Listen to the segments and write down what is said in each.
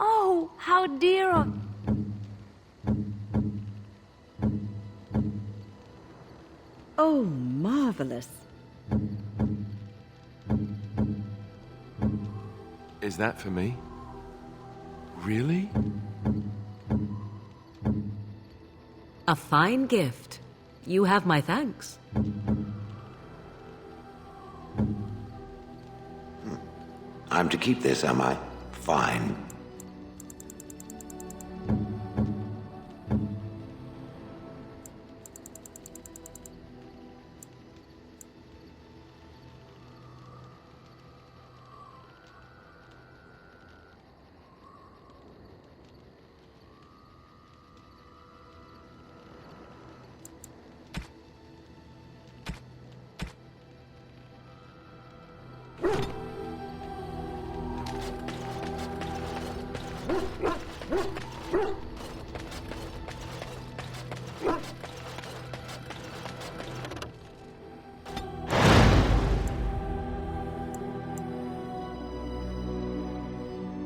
Oh, how dear of... Oh, marvelous. Is that for me? Really? A fine gift. You have my thanks. I'm to keep this, am I? Fine.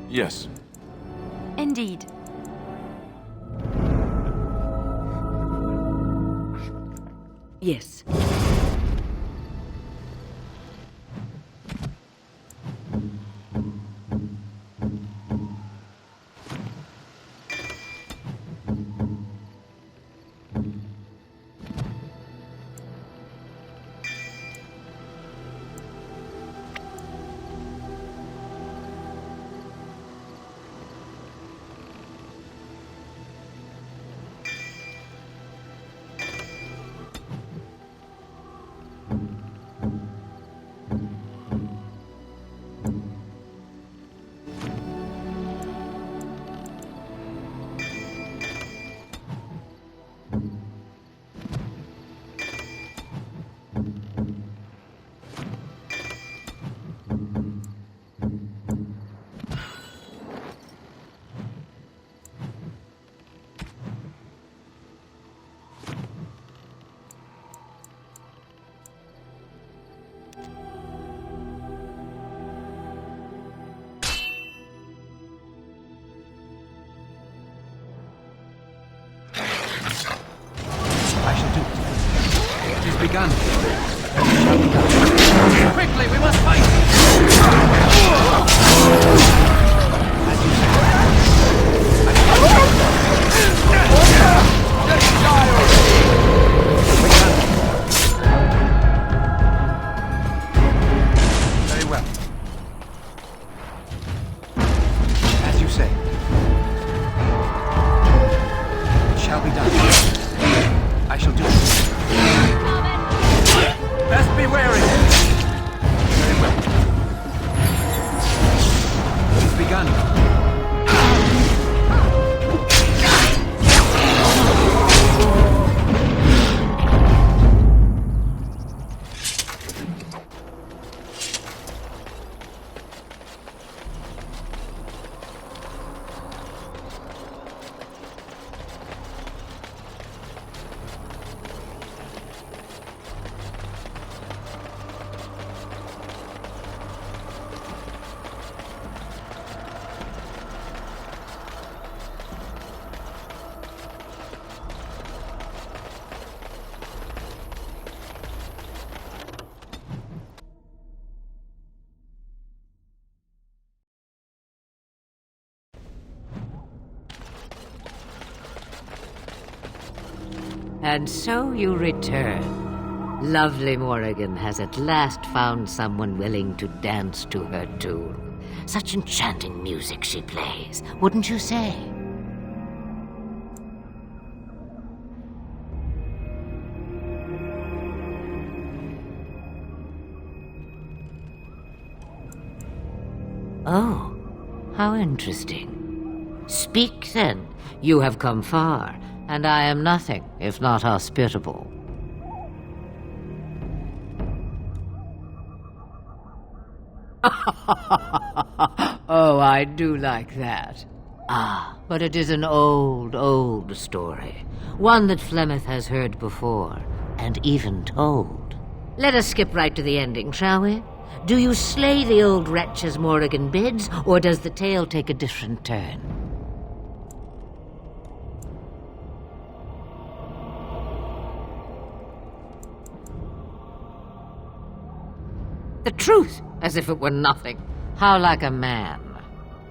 Yes. Indeed. Yes. begun. Quickly, we must fight! As you say. Just die already! Begun. Very well. As you say. It shall be done. I shall do it. Best be wary. Very well. It's begun. And so you return. Lovely Morrigan has at last found someone willing to dance to her tune. Such enchanting music she plays, wouldn't you say? Oh, how interesting. Speak then. You have come far, and I am nothing if not hospitable. Oh, I do like that. Ah, but it is an old, old story. One that Flemeth has heard before, and even told. Let us skip right to the ending, shall we? Do you slay the old wretch as Morrigan bids, or does the tale take a different turn? The truth, as if it were nothing. How like a man.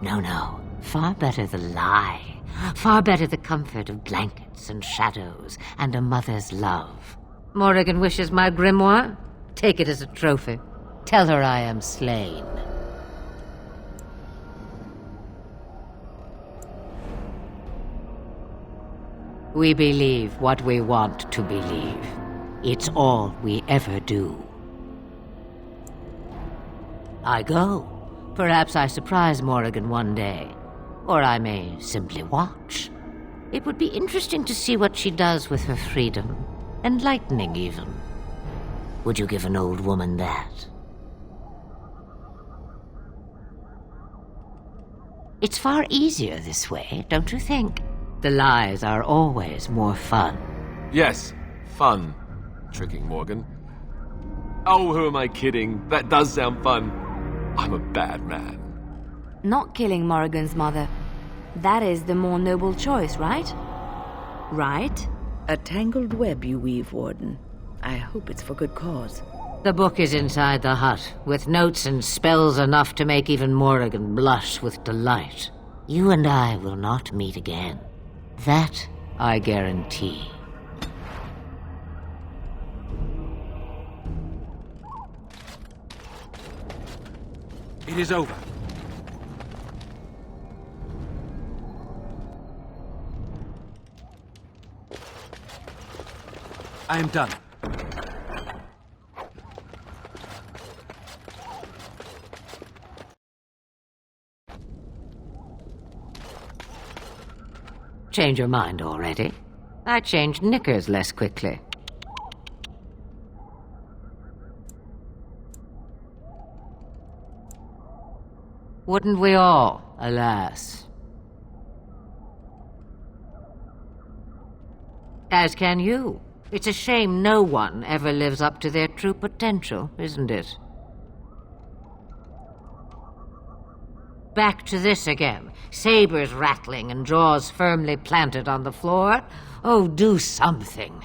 No, no. Far better the lie. Far better the comfort of blankets and shadows and a mother's love. Morrigan wishes my grimoire? Take it as a trophy. Tell her I am slain. We believe what we want to believe. It's all we ever do. I go. Perhaps I surprise Morrigan one day. Or I may simply watch. It would be interesting to see what she does with her freedom. Enlightening, even. Would you give an old woman that? It's far easier this way, don't you think? The lies are always more fun. Yes, fun. Tricking Morgan. Oh, who am I kidding? That does sound fun. I'm a bad man. Not killing Morrigan's mother. That is the more noble choice, right? Right? A tangled web you weave, Warden. I hope it's for good cause. The book is inside the hut, with notes and spells enough to make even Morrigan blush with delight. You and I will not meet again. That I guarantee. It is over. I am done. Change your mind already? I changed knickers less quickly. Wouldn't we all, alas? As can you. It's a shame no one ever lives up to their true potential, isn't it? Back to this again. Sabers rattling and jaws firmly planted on the floor. Oh, do something.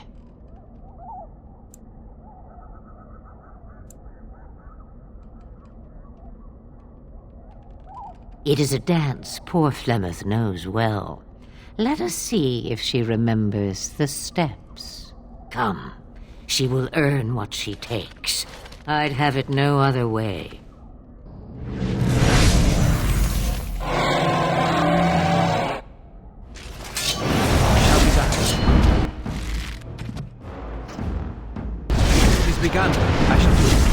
It is a dance poor Flemeth knows well. Let us see if she remembers the steps. Come, she will earn what she takes. I'd have it no other way. It is begun. I shall do it.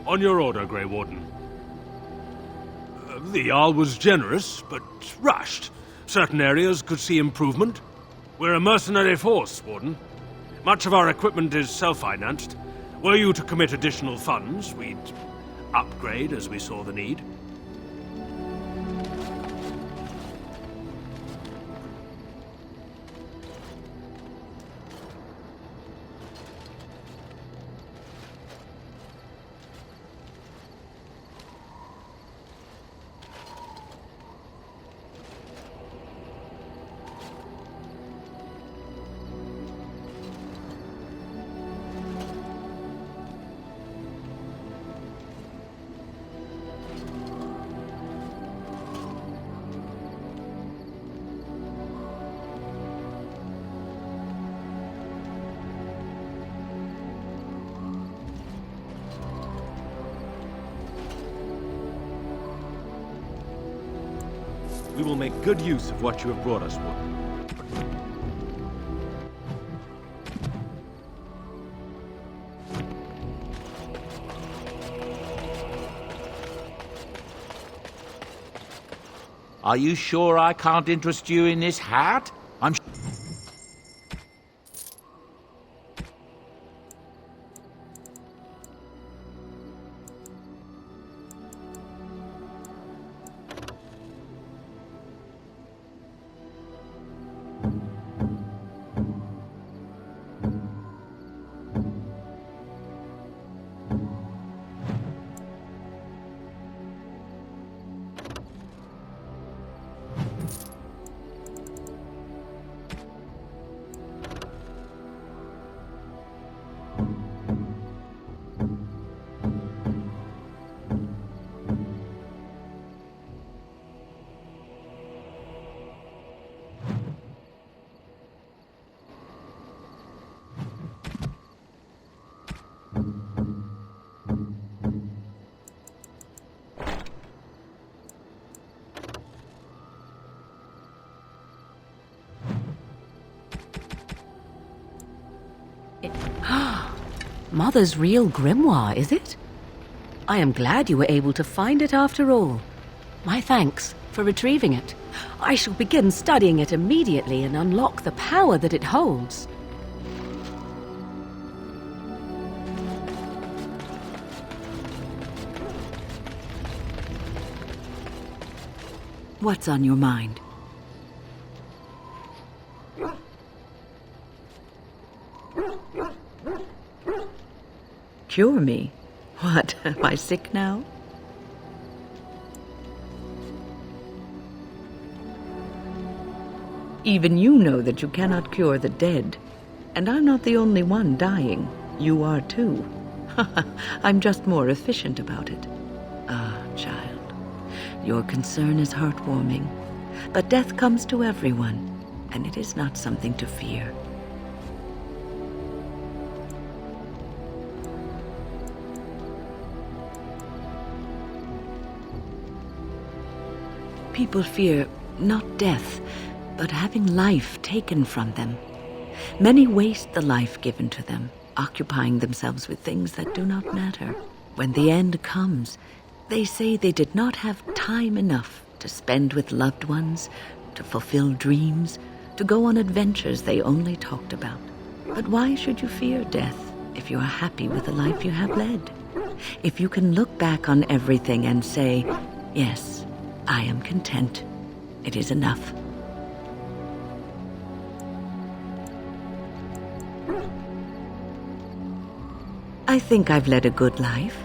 On your order, Grey Warden. The Jarl was generous, but rushed. Certain areas could see improvement. We're a mercenary force, Warden. Much of our equipment is self-financed. Were you to commit additional funds, we'd upgrade as we saw the need. We will make good use of what you have brought us, Warden. Are you sure I can't interest you in this hat? I'm... Mother's real grimoire, is it? I am glad you were able to find it after all. My thanks for retrieving it. I shall begin studying it immediately and unlock the power that it holds. What's on your mind? Cure me? What, am I sick now? Even you know that you cannot cure the dead. And I'm not the only one dying. You are too. I'm just more efficient about it. Ah, child, your concern is heartwarming. But death comes to everyone, and it is not something to fear. People fear not death, but having life taken from them. Many waste the life given to them, occupying themselves with things that do not matter. When the end comes, they say they did not have time enough to spend with loved ones, to fulfill dreams, to go on adventures they only talked about. But why should you fear death if you are happy with the life you have led? If you can look back on everything and say, yes, I am content. It is enough. I think I've led a good life,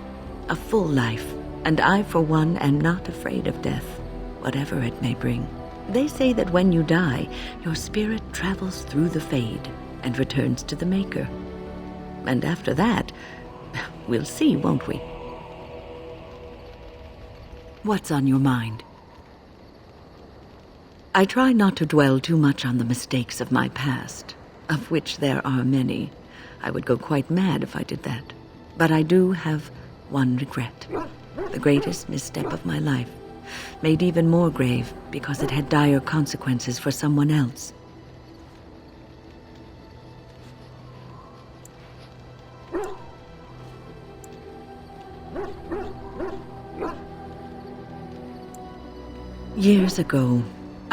a full life, and I, for one, am not afraid of death, whatever it may bring. They say that when you die, your spirit travels through the fade and returns to the Maker. And after that, we'll see, won't we? What's on your mind? I try not to dwell too much on the mistakes of my past, of which there are many. I would go quite mad if I did that. But I do have one regret. The greatest misstep of my life, made even more grave because it had dire consequences for someone else. Years ago,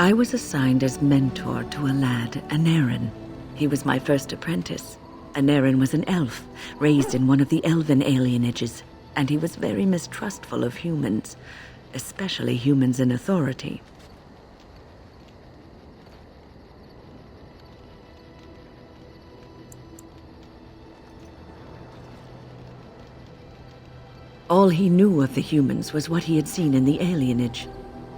I was assigned as mentor to a lad, Anaran. He was my first apprentice. Anaran was an elf, raised in one of the elven alienages, and he was very mistrustful of humans, especially humans in authority. All he knew of the humans was what he had seen in the alienage.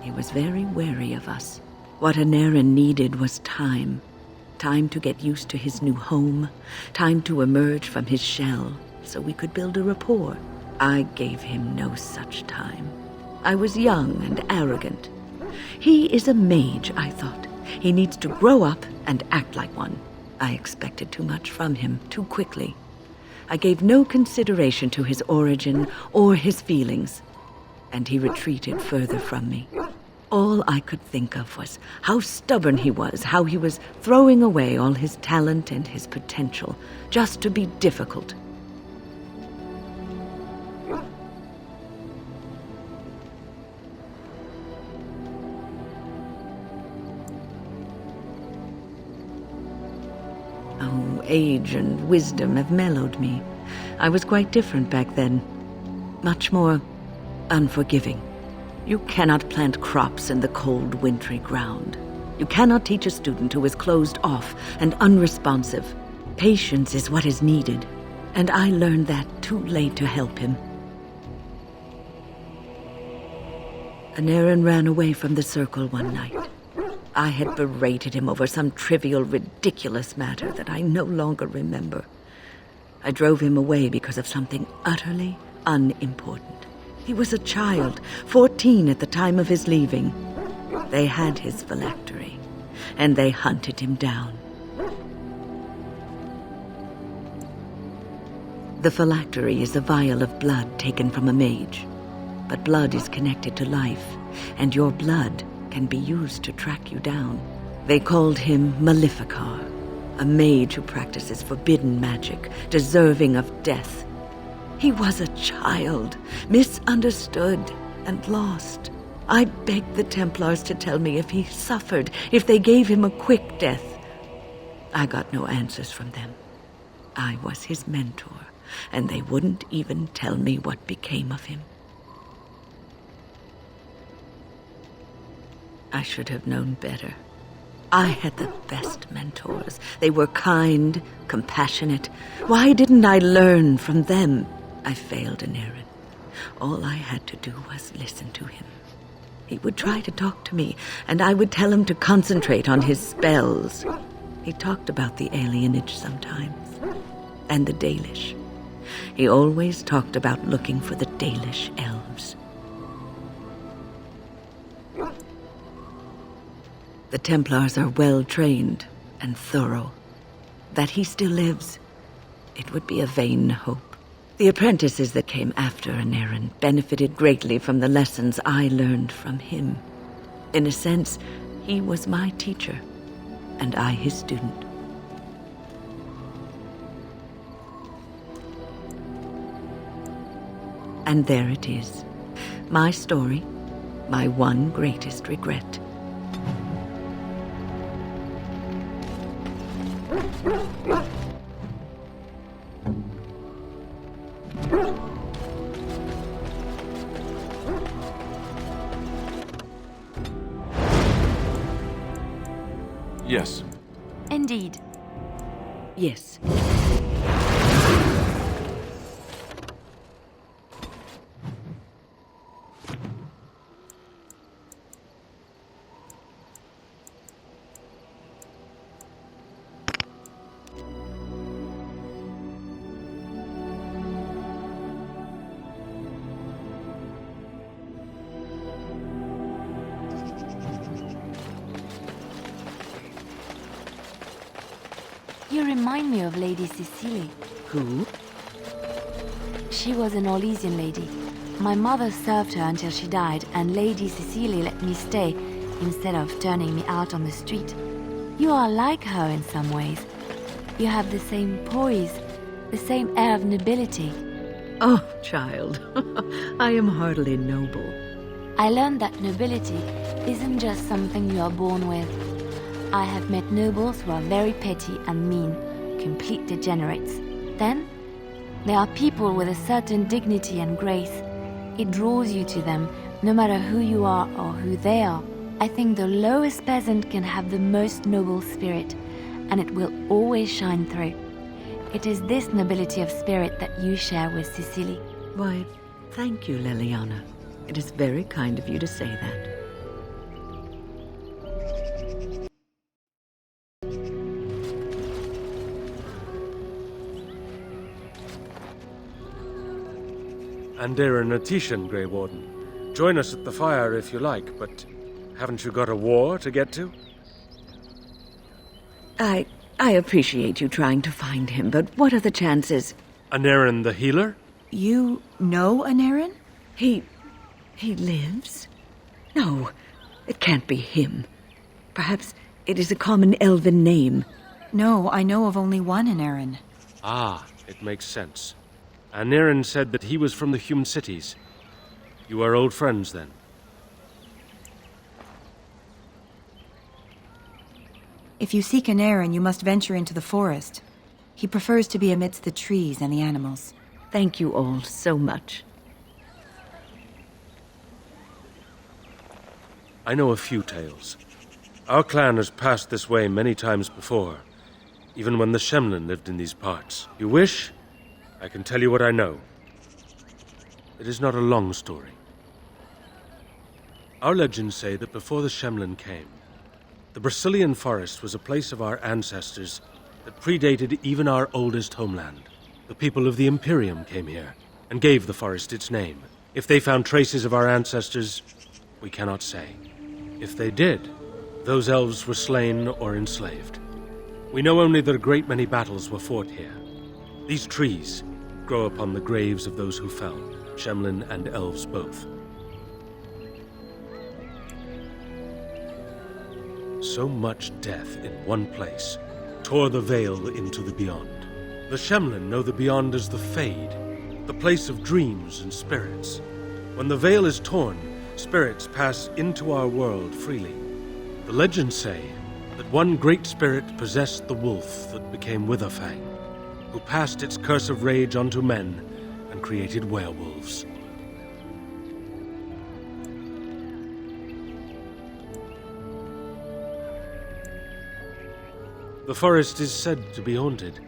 He was very wary of us. What Anaran needed was time. Time to get used to his new home. Time to emerge from his shell so we could build a rapport. I gave him no such time. I was young and arrogant. He is a mage, I thought. He needs to grow up and act like one. I expected too much from him too quickly. I gave no consideration to his origin or his feelings, and he retreated further from me. All I could think of was how stubborn he was, how he was throwing away all his talent and his potential just to be difficult. Oh, age and wisdom have mellowed me. I was quite different back then. Much more unforgiving. You cannot plant crops in the cold, wintry ground. You cannot teach a student who is closed off and unresponsive. Patience is what is needed, and I learned that too late to help him. Anaran ran away from the circle one night. I had berated him over some trivial, ridiculous matter that I no longer remember. I drove him away because of something utterly unimportant. He was a child, 14 at the time of his leaving. They had his phylactery, and they hunted him down. The phylactery is a vial of blood taken from a mage. But blood is connected to life, and your blood can be used to track you down. They called him Maleficar, A mage who practices forbidden magic, deserving of death. He was a child, misunderstood and lost. I begged the Templars to tell me if he suffered, if they gave him a quick death. I got no answers from them. I was his mentor, and they wouldn't even tell me what became of him. I should have known better. I had the best mentors. They were kind, compassionate. Why didn't I learn from them? I failed Aneirin. All I had to do was listen to him. He would try to talk to me, and I would tell him to concentrate on his spells. He talked about the alienage sometimes, and the Dalish. He always talked about looking for the Dalish elves. The Templars are well-trained and thorough. That he still lives, it would be a vain hope. The apprentices that came after Aneirin benefited greatly from the lessons I learned from him. In a sense, he was my teacher, and I his student. And there it is. My story, my one greatest regret. Yes. Indeed. Yes. You remind me of Lady Cecily. Who? She was an Orlesian lady. My mother served her until she died, and Lady Cecily let me stay instead of turning me out on the street. You are like her in some ways. You have the same poise, the same air of nobility. Oh, child, I am hardly noble. I learned that nobility isn't just something you are born with. I have met nobles who are very petty and mean, complete degenerates. Then, there are people with a certain dignity and grace. It draws you to them, no matter who you are or who they are. I think the lowest peasant can have the most noble spirit, and it will always shine through. It is this nobility of spirit that you share with Cecily. Why, thank you, Leliana. It is very kind of you to say that. Aneirin Atishan, Grey Warden. Join us at the fire if you like, but haven't you got a war to get to? I appreciate you trying to find him, but what are the chances? Aneirin the healer? You know Aneirin? He lives? No, it can't be him. Perhaps it is a common elven name. No, I know of only one Aneirin. Ah, it makes sense. Aneirin said that he was from the human cities. You are old friends, then? If you seek Aneirin, you must venture into the forest. He prefers to be amidst the trees and the animals. Thank you all so much. I know a few tales. Our clan has passed this way many times before, even when the Shemlin lived in these parts. You wish? I can tell you what I know. It is not a long story. Our legends say that before the Shemlin came, the Brecilian forest was a place of our ancestors that predated even our oldest homeland. The people of the Imperium came here and gave the forest its name. If they found traces of our ancestors, we cannot say. If they did, those elves were slain or enslaved. We know only that a great many battles were fought here. These trees grow upon the graves of those who fell, Shemlin and elves both. So much death in one place tore the veil into the Beyond. The Shemlin know the Beyond as the Fade, the place of dreams and spirits. When the veil is torn, spirits pass into our world freely. The legends say that one great spirit possessed the wolf that became Witherfang, who passed its curse of rage onto men and created werewolves. The forest is said to be haunted.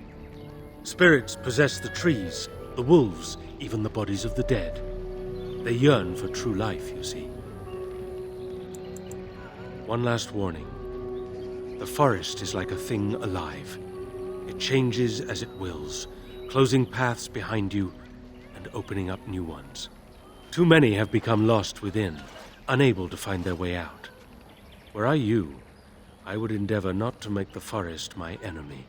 Spirits possess the trees, the wolves, even the bodies of the dead. They yearn for true life, you see. One last warning. The forest is like a thing alive. It changes as it wills, closing paths behind you and opening up new ones. Too many have become lost within, unable to find their way out. Were I you, I would endeavor not to make the forest my enemy.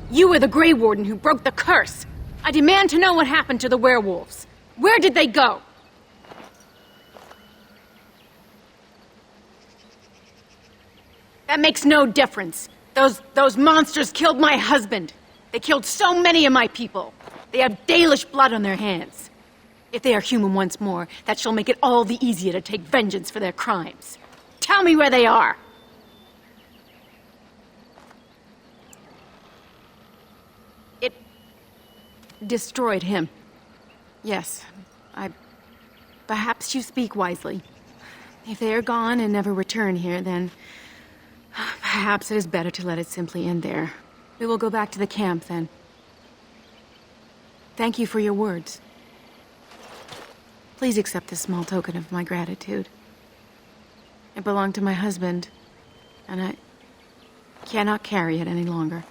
You were the Grey Warden who broke the curse. I demand to know what happened to the werewolves. Where did they go? That makes no difference. Those monsters killed my husband. They killed so many of my people. They have Dalish blood on their hands. If they are human once more, that shall make it all the easier to take vengeance for their crimes. Tell me where they are. It destroyed him. Yes, perhaps you speak wisely. If they are gone and never return here, then perhaps it is better to let it simply end there. We will go back to the camp, then. Thank you for your words. Please accept this small token of my gratitude. It belonged to my husband, and I cannot carry it any longer.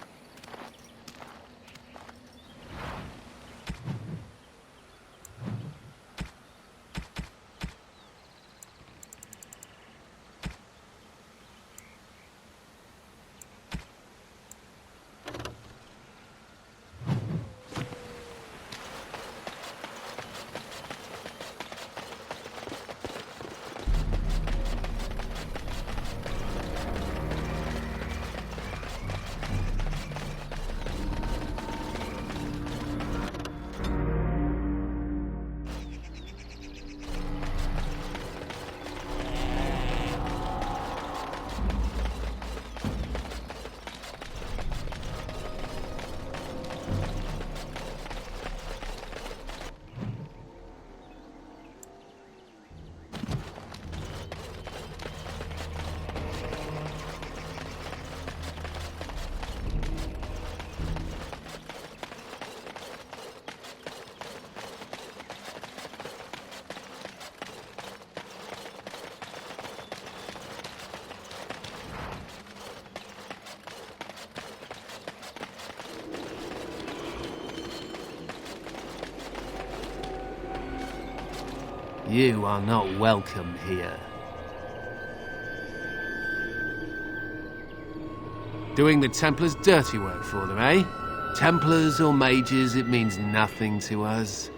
You are not welcome here. Doing the Templars' dirty work for them, eh? Templars or mages, it means nothing to us.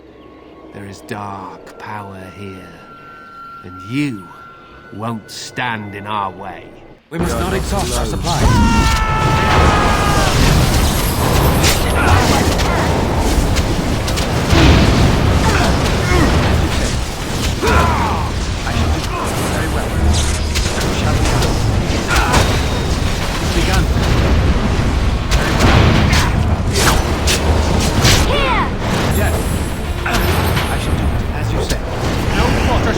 There is dark power here, and you won't stand in our way. We must not exhaust our supplies. I shall do very well. So shall we.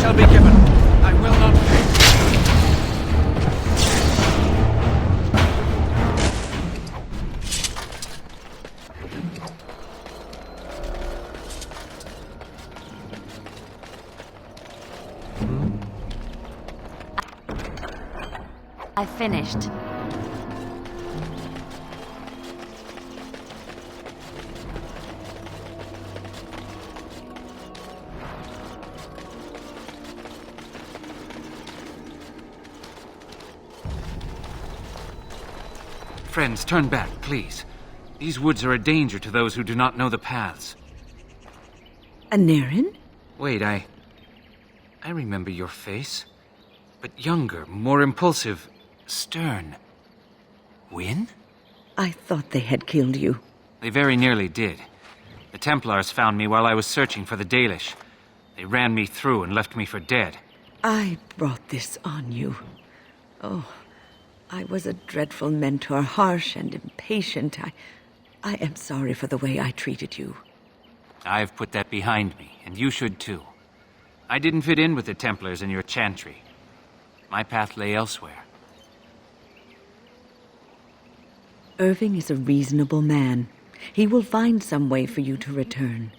shall be given. I will not pay. I finished. Friends, turn back, please. These woods are a danger to those who do not know the paths. Aneurin? Wait, I remember your face. But younger, more impulsive, stern. Wynne? I thought they had killed you. They very nearly did. The Templars found me while I was searching for the Dalish. They ran me through and left me for dead. I brought this on you. Oh, I was a dreadful mentor, harsh and impatient. I am sorry for the way I treated you. I've put that behind me, and you should too. I didn't fit in with the Templars in your chantry. My path lay elsewhere. Irving is a reasonable man. He will find some way for you to return.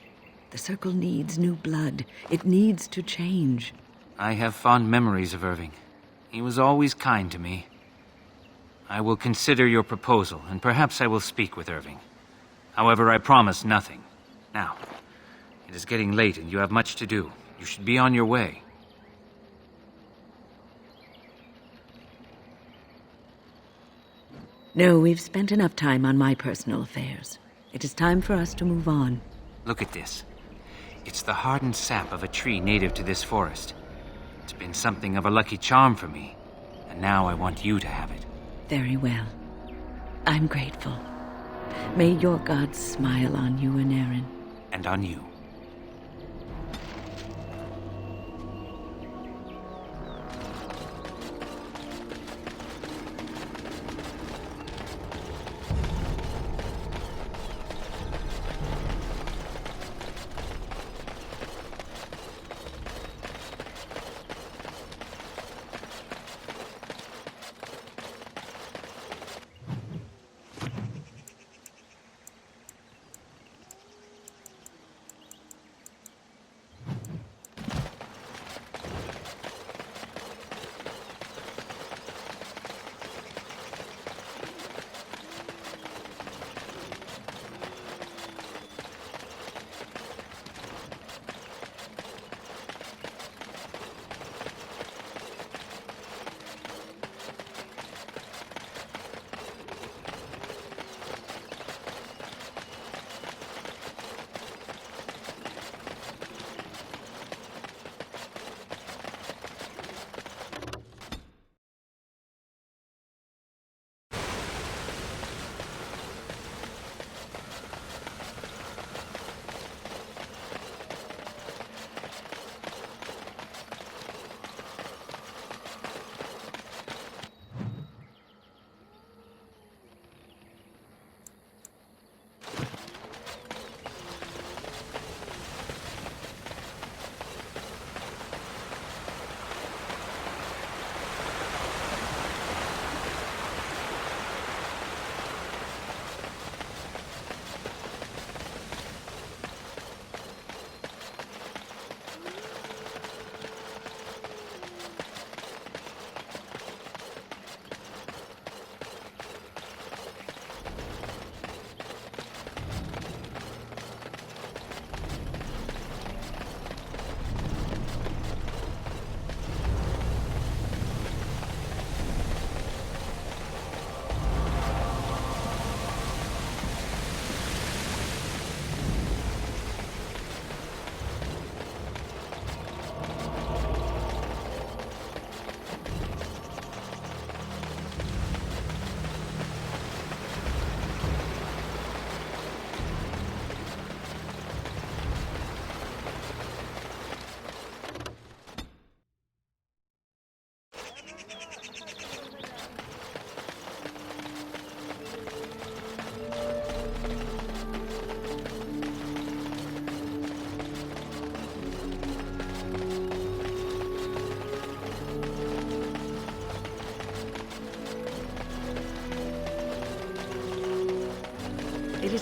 The Circle needs new blood. It needs to change. I have fond memories of Irving. He was always kind to me. I will consider your proposal, and perhaps I will speak with Irving. However, I promise nothing. Now, it is getting late and you have much to do. You should be on your way. No, we've spent enough time on my personal affairs. It is time for us to move on. Look at this. It's the hardened sap of a tree native to this forest. It's been something of a lucky charm for me, and now I want you to have it. Very well. I'm grateful. May your gods smile on you, Aneurin. And on you.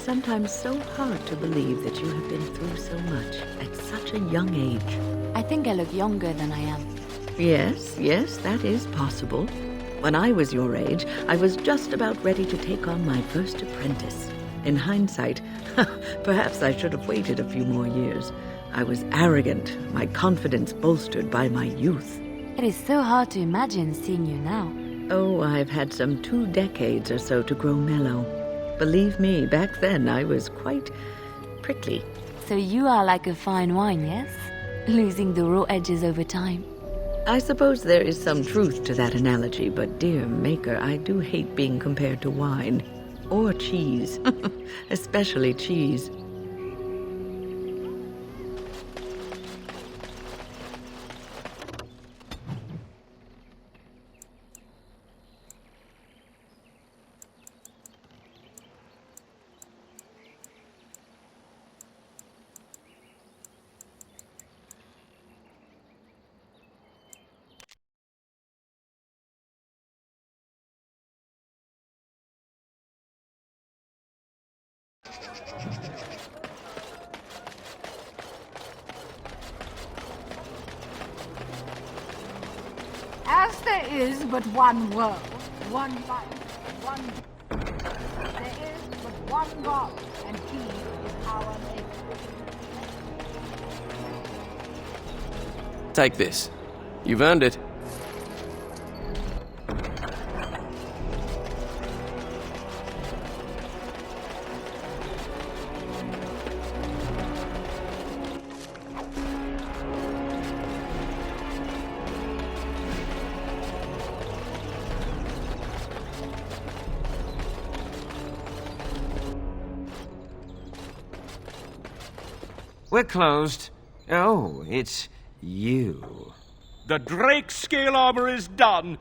sometimes so hard to believe that you have been through so much at such a young age. I think I look younger than I am. Yes, that is possible. When I was your age, I was just about ready to take on my first apprentice. In hindsight, perhaps I should have waited a few more years. I was arrogant, my confidence bolstered by my youth. It is so hard to imagine seeing you now. Oh, I've had some 2 decades or so to grow mellow. Believe me, back then I was quite prickly. So you are like a fine wine, yes? Losing the raw edges over time. I suppose there is some truth to that analogy, but dear Maker, I do hate being compared to wine. Or cheese. Especially cheese. As there is but one world, one life, one... There is but one God, and He is our Maker. Take this. You've earned it. We're closed. Oh, it's you. The Drake scale armor is done.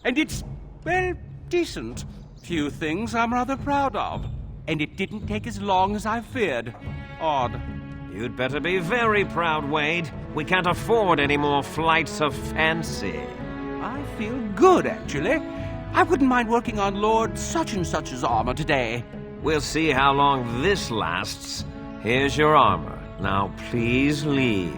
And it's, well, decent. Few things I'm rather proud of. And it didn't take as long as I feared. Odd. You'd better be very proud, Wade. We can't afford any more flights of fancy. I feel good, actually. I wouldn't mind working on Lord such-and-such's armor today. We'll see how long this lasts. Here's your armor. Now please leave.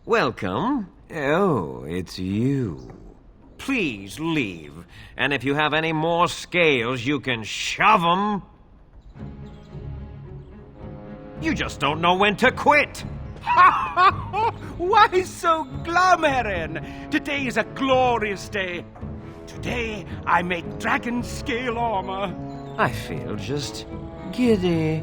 Welcome. Oh, it's you. Please leave. And if you have any more scales, you can shove them. You just don't know when to quit. Why so glum, Heron? Today is a glorious day. Today I make dragon scale armor. I feel just giddy.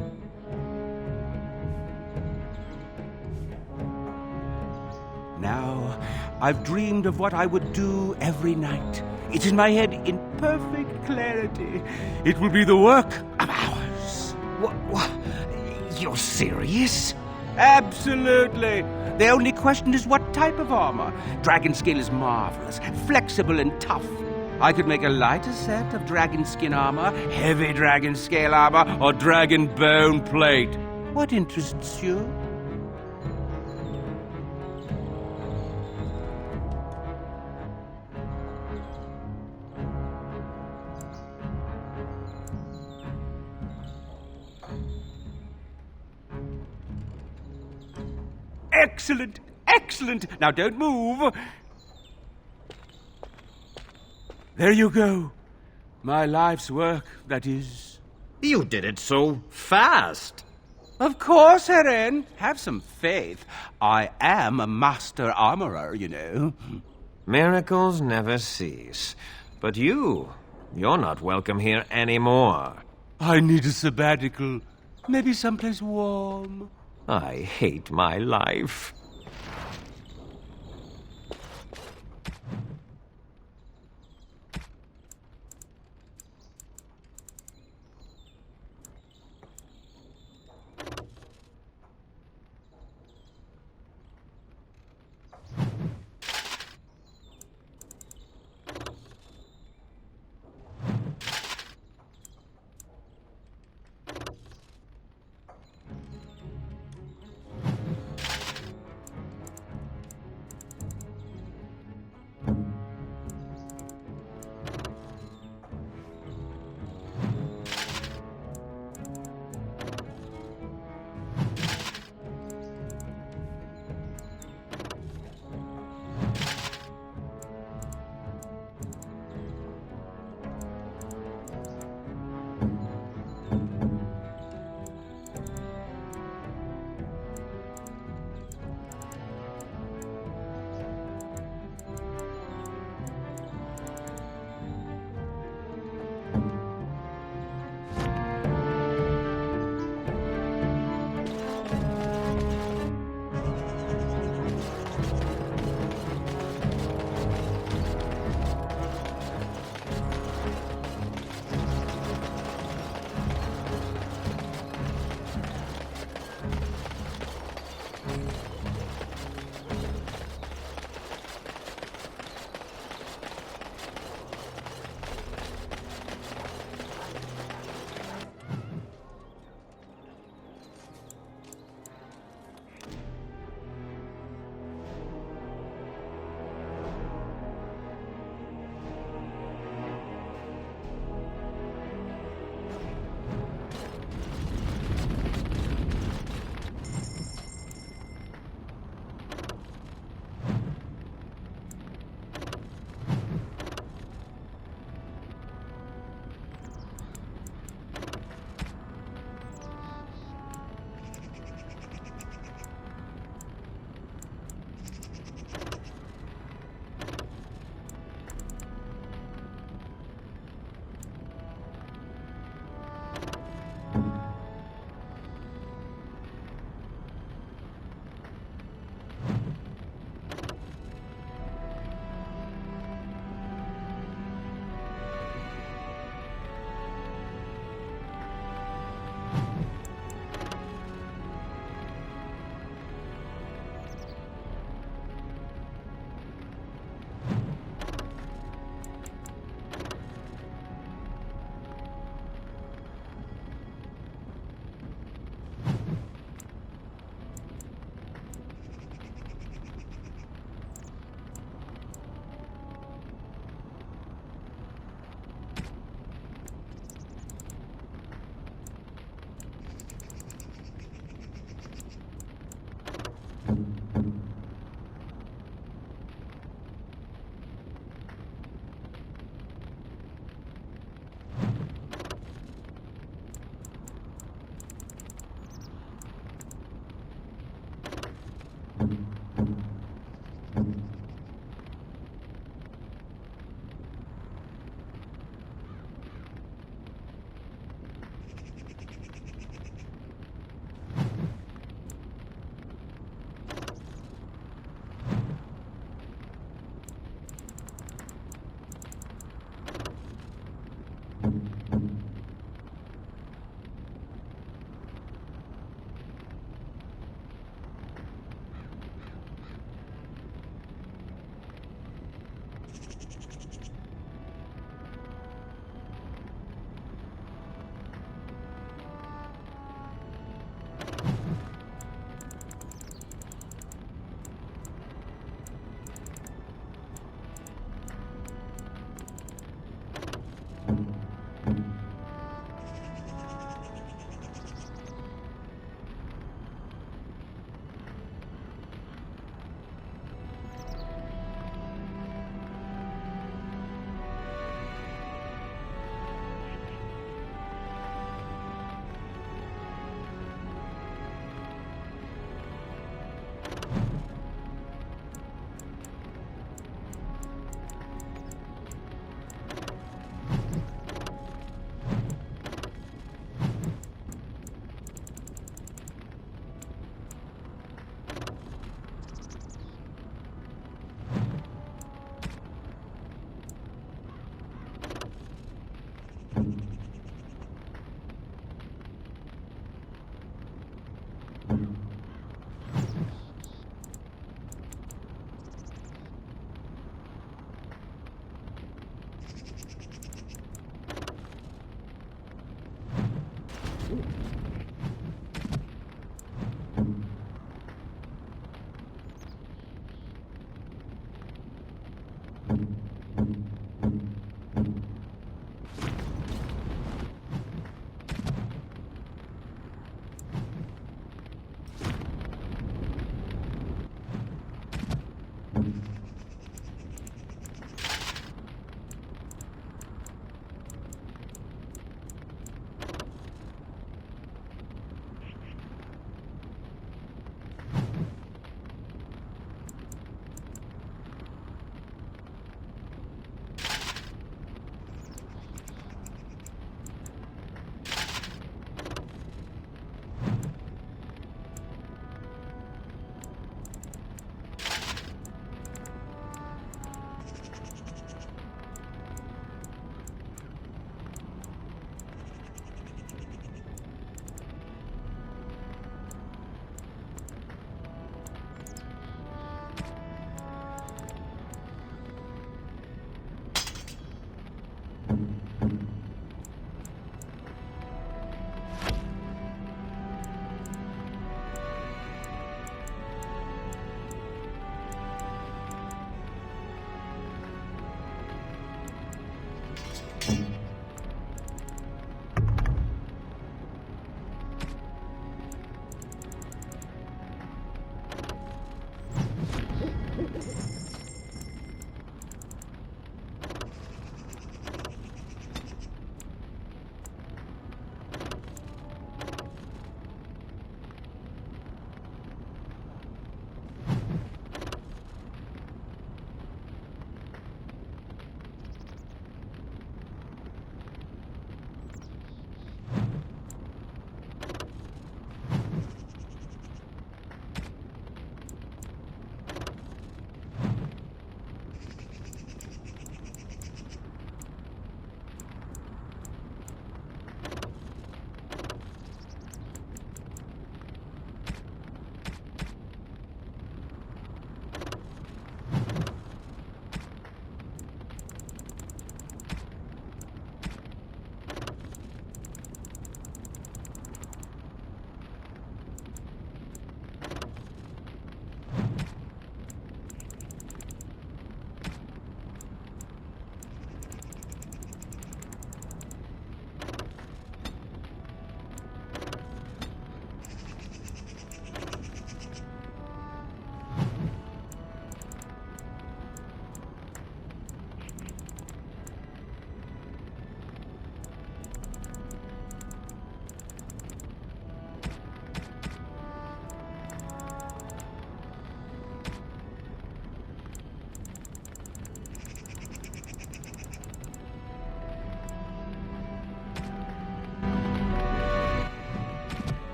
Now, I've dreamed of what I would do every night. It's in my head in perfect clarity. It will be the work of hours. What? You're serious? Absolutely. The only question is what type of armor. Dragon scale is marvelous, flexible and tough. I could make a lighter set of dragon skin armor, heavy dragon scale armor, or dragon bone plate. What interests you? Excellent! Excellent! Now don't move! There you go. My life's work, that is. You did it so fast. Of course, Eren. Have some faith. I am a master armorer, you know. Miracles never cease. But you're not welcome here anymore. I need a sabbatical. Maybe someplace warm. I hate my life.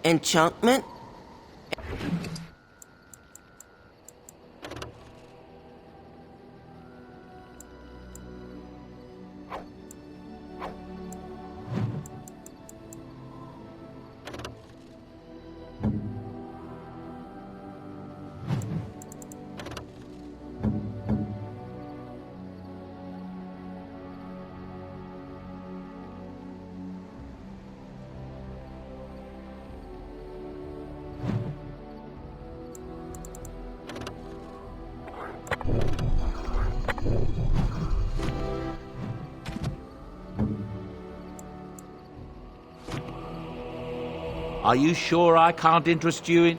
Enchantment? Are you sure I can't interest you in...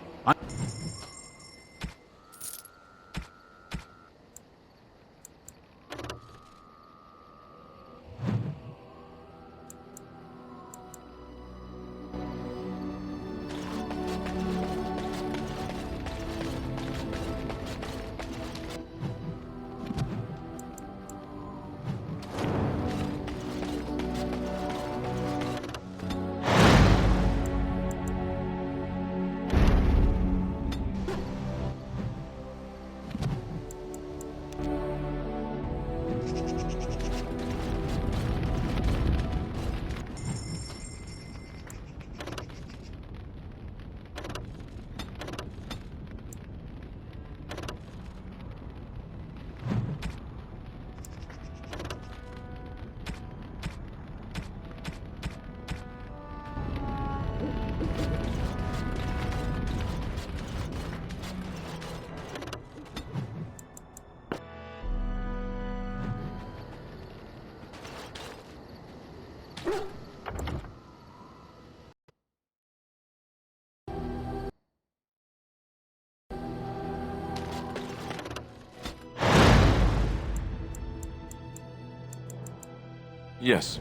Yes.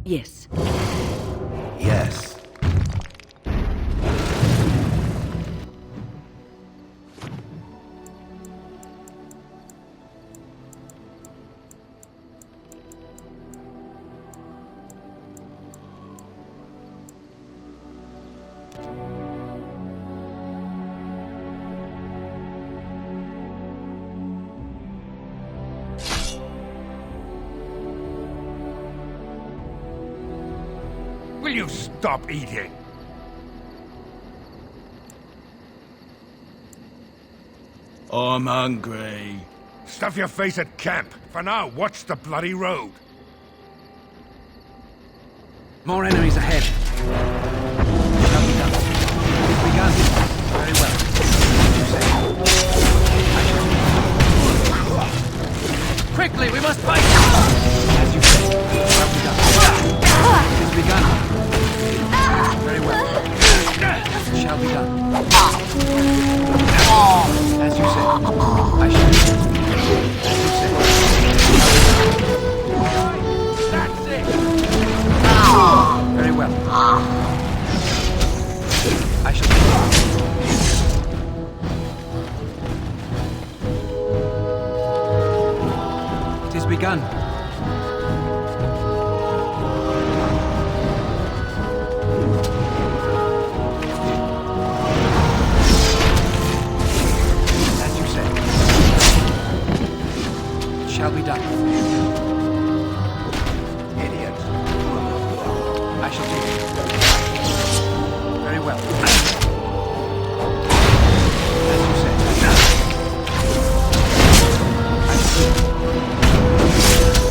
Yes. Yes. Will you stop eating? I'm hungry. Stuff your face at camp. For now, watch the bloody road. More enemies ahead. Shall be done. Begun. Very well. Quickly, we must fight! As you say. Shall be done. It is begun. Very well. Shall be done. As you say. I shall do it. As you say. That's it! Very well. I shall do it. It is begun. Shall be done. Idiot. I shall do it. Very well. As you say. I shall do it.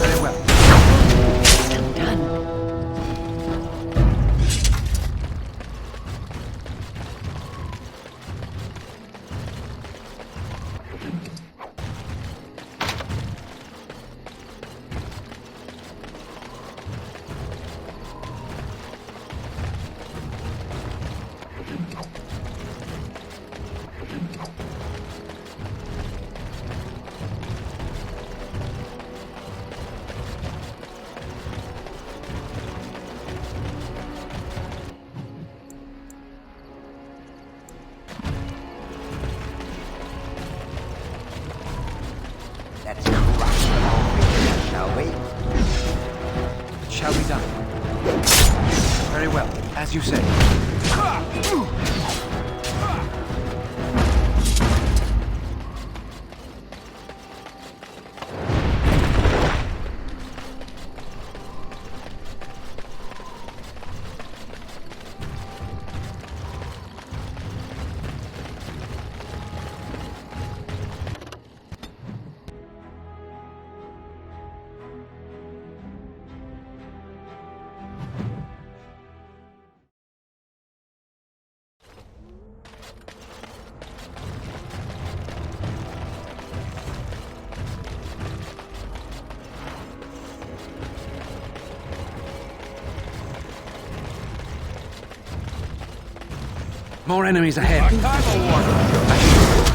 More enemies ahead.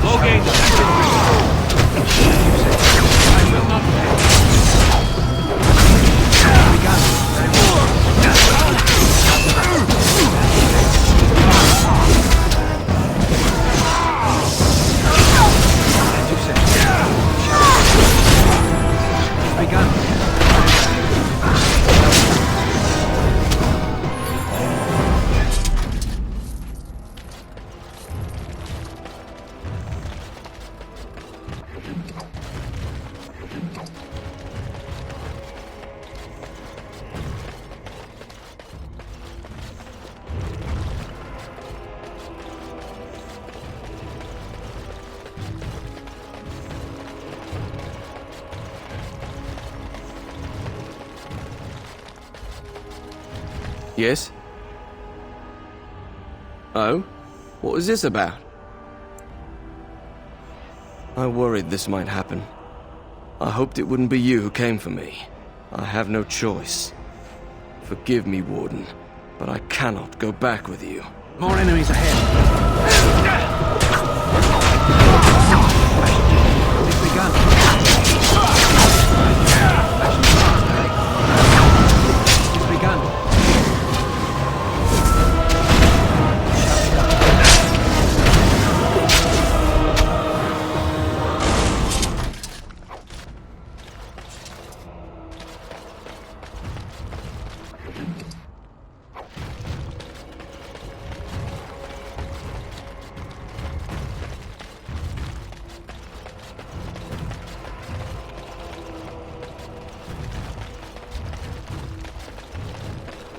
Low gauge I will not Yes? Oh? What was this about? I worried this might happen. I hoped it wouldn't be you who came for me. I have no choice. Forgive me, Warden, but I cannot go back with you. More enemies ahead. It's begun. It's begun.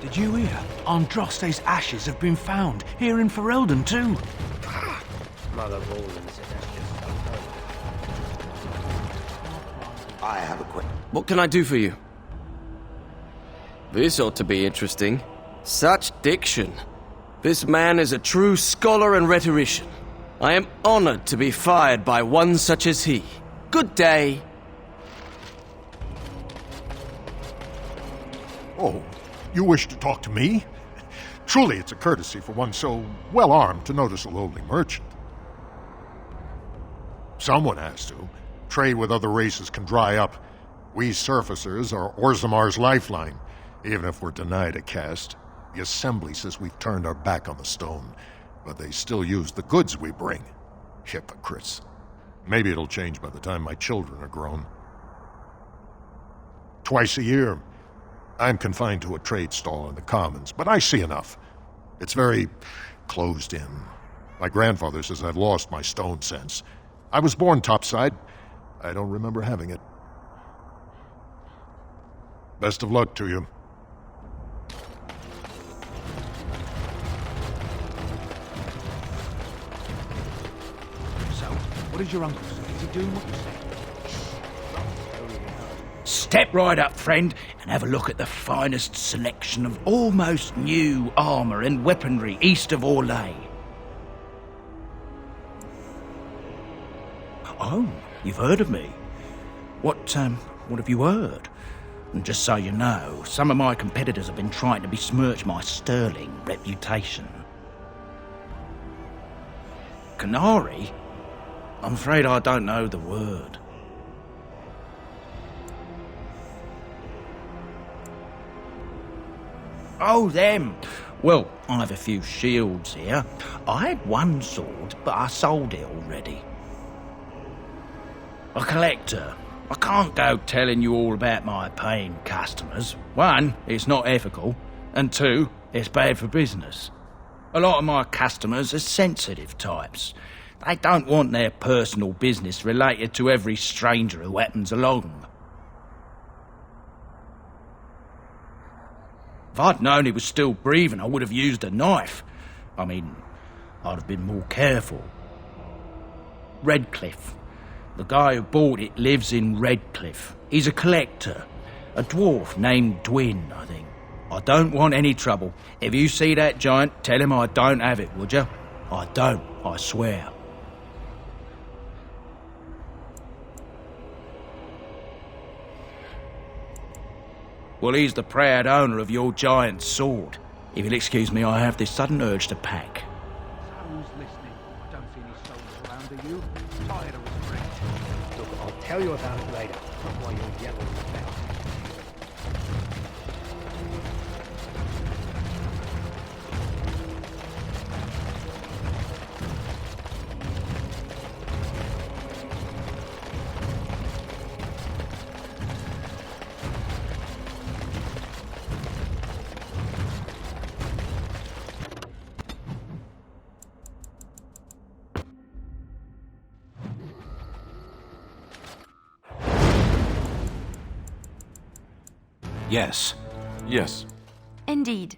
Did you hear? Andraste's ashes have been found, here in Ferelden too. Mother of all I have a question. What can I do for you? This ought to be interesting. Such diction. This man is a true scholar and rhetorician. I am honored to be fired by one such as he. Good day. Oh, you wish to talk to me? Truly, it's a courtesy for one so well-armed to notice a lowly merchant. Someone has to. Trade with other races can dry up. We surfacers are Orzamar's lifeline, even if we're denied a caste. The Assembly says we've turned our back on the stone, but they still use the goods we bring. Hypocrites. Maybe it'll change by the time my children are grown. Twice a year, I'm confined to a trade stall in the Commons, but I see enough. It's very closed in. My grandfather says I've lost my stone sense. I was born topside. I don't remember having it. Best of luck to you. So, what does your uncle say? Is he doing what you say? Step right up, friend, and have a look at the finest selection of almost new armor and weaponry east of Orlais. Oh, you've heard of me. What have you heard? And just so you know, some of my competitors have been trying to besmirch my sterling reputation. Canary? I'm afraid I don't know the word. Oh, them. Well, I have a few shields here. I had one sword, but I sold it already. A collector. I can't go telling you all about my paying customers. One, it's not ethical, and two, it's bad for business. A lot of my customers are sensitive types. They don't want their personal business related to every stranger who happens along. If I'd known he was still breathing, I would have used a knife. I mean, I'd have been more careful. Redcliffe. The guy who bought it lives in Redcliffe. He's a collector. A dwarf named Dwyn, I think. I don't want any trouble. If you see that giant, tell him I don't have it, would you? I don't, I swear. Well, he's the proud owner of your giant sword. If you'll excuse me, I have this sudden urge to pack. Who's listening? I don't see any souls around, do you? Tired of whispering. Look, I'll tell you about it later. Not while you're yelling about. Yes. Yes. Indeed.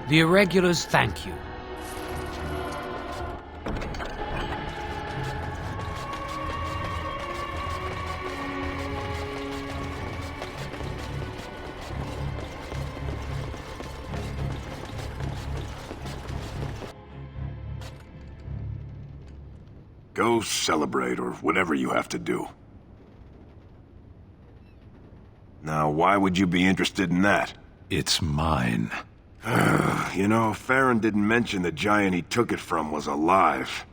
The Irregulars thank you. Go celebrate, or whatever you have to do. Now, why would you be interested in that? It's mine. You know, Farron didn't mention the giant he took it from was alive.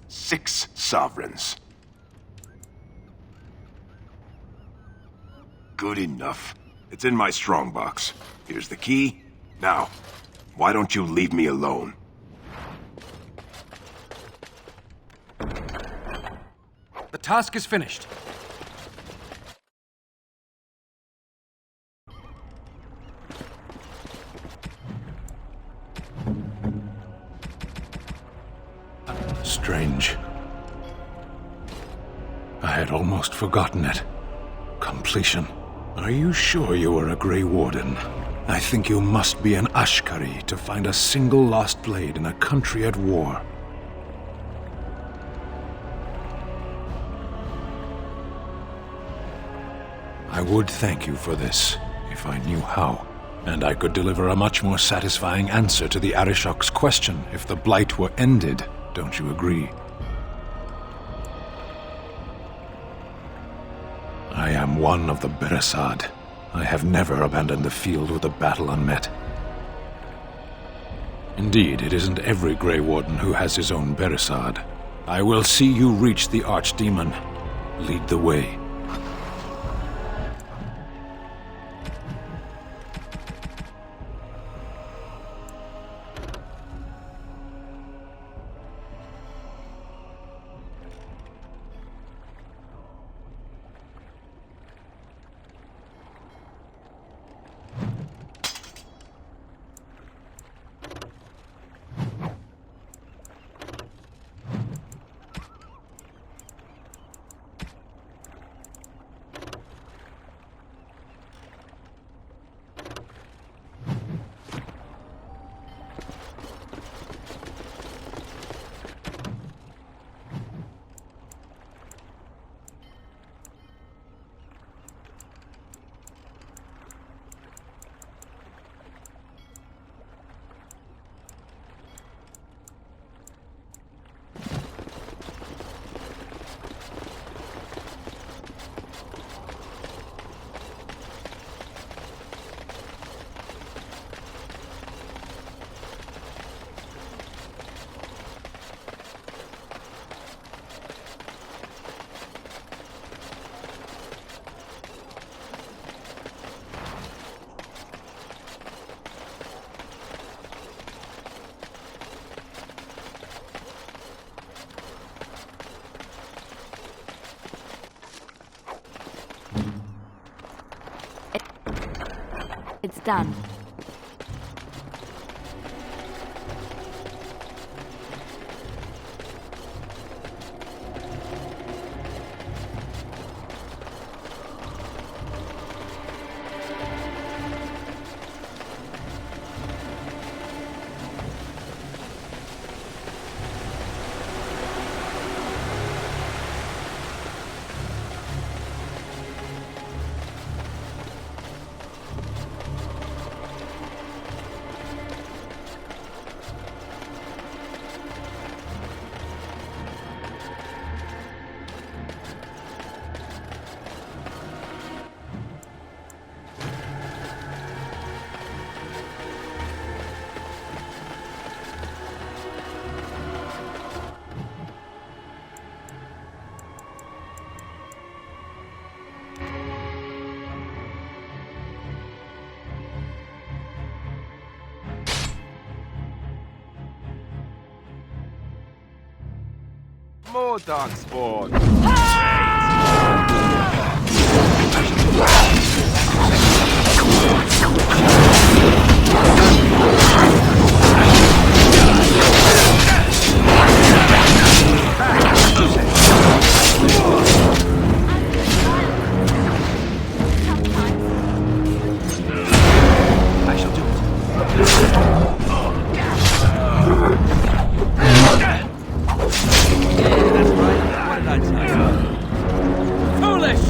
6 sovereigns. Good enough. It's in my strongbox. Here's the key. Now, why don't you leave me alone? The task is finished. Strange. I had almost forgotten it. Completion. Are you sure you are a Grey Warden? I think you must be an Ashkari to find a single lost blade in a country at war. I would thank you for this, if I knew how. And I could deliver a much more satisfying answer to the Arishok's question if the Blight were ended. Don't you agree? I am one of the Beresad. I have never abandoned the field with a battle unmet. Indeed, it isn't every Grey Warden who has his own Beresad. I will see you reach the Archdemon. Lead the way. It's done. More dark spawn. I shall do it. That's right. What did I tell you? Foolish!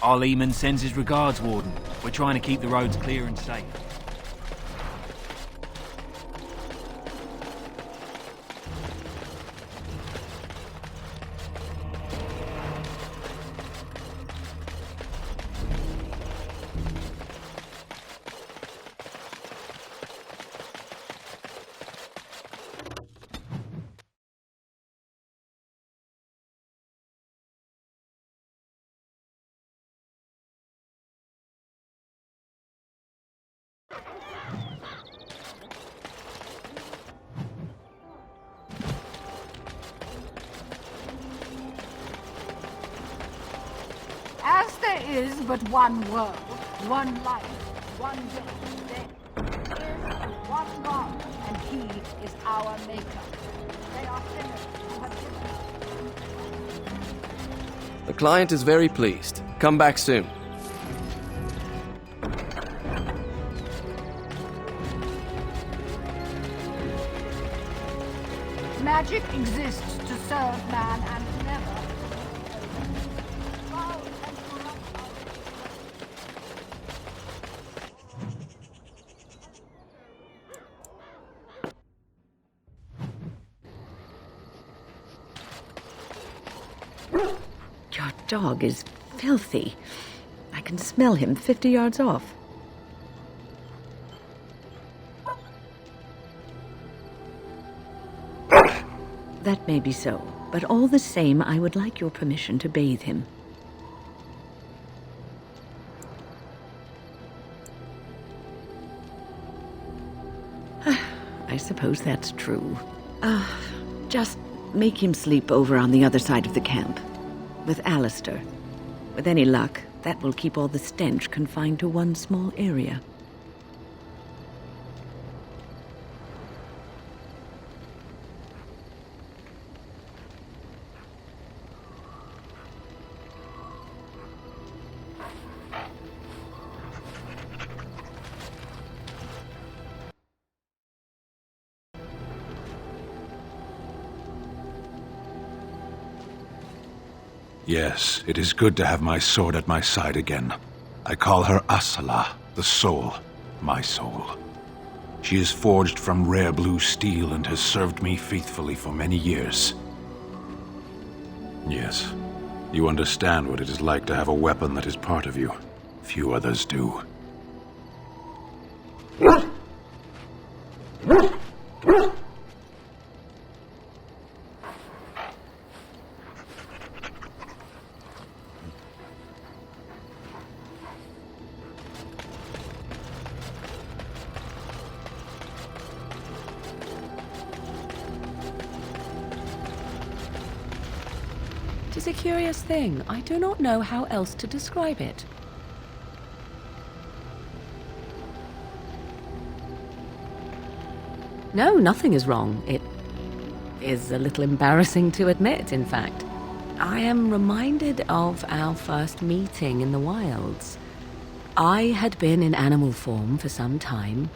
Our Lehman sends his regards, Warden. We're trying to keep the roads clear and safe. As there is but one world, one life, one death, there is but one God, and He is our Maker. They are sinners who have given. The client is very pleased. Come back soon. Magic exists to serve man and never. Your dog is filthy. I can smell him 50 yards off. That may be so, but all the same, I would like your permission to bathe him. I suppose that's true. Just make him sleep over on the other side of the camp, with Alistair. With any luck, that will keep all the stench confined to one small area. Yes, it is good to have my sword at my side again. I call her Asala, the soul, my soul. She is forged from rare blue steel and has served me faithfully for many years. Yes, you understand what it is like to have a weapon that is part of you. Few others do. It is a curious thing. I do not know how else to describe it. No, nothing is wrong. It is a little embarrassing to admit, in fact. I am reminded of our first meeting in the wilds. I had been in animal form for some time,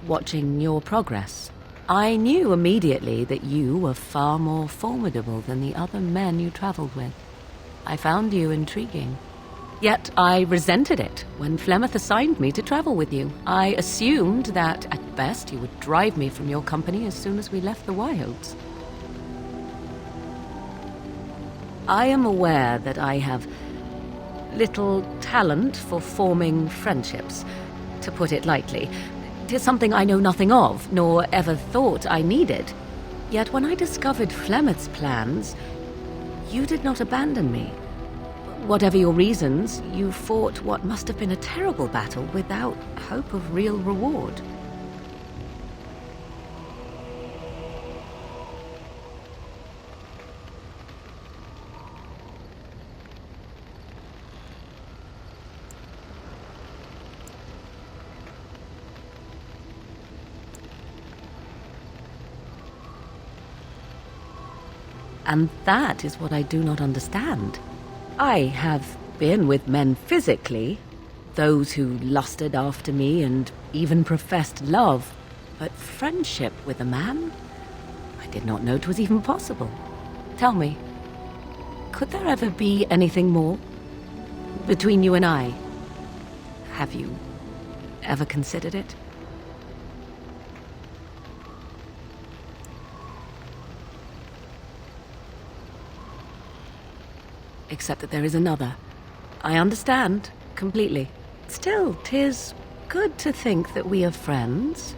watching your progress. I knew immediately that you were far more formidable than the other men you traveled with. I found you intriguing. Yet I resented it when Flemeth assigned me to travel with you. I assumed that, at best, you would drive me from your company as soon as we left the wilds. I am aware that I have little talent for forming friendships, to put it lightly. 'Tis something I know nothing of, nor ever thought I needed. Yet when I discovered Flemeth's plans, you did not abandon me. Whatever your reasons, you fought what must have been a terrible battle without hope of real reward. And that is what I do not understand. I have been with men physically, those who lusted after me and even professed love, but friendship with a man? I did not know it was even possible. Tell me, could there ever be anything more between you and I? Have you ever considered it? Except that there is another. I understand, completely. Still, 'tis good to think that we are friends.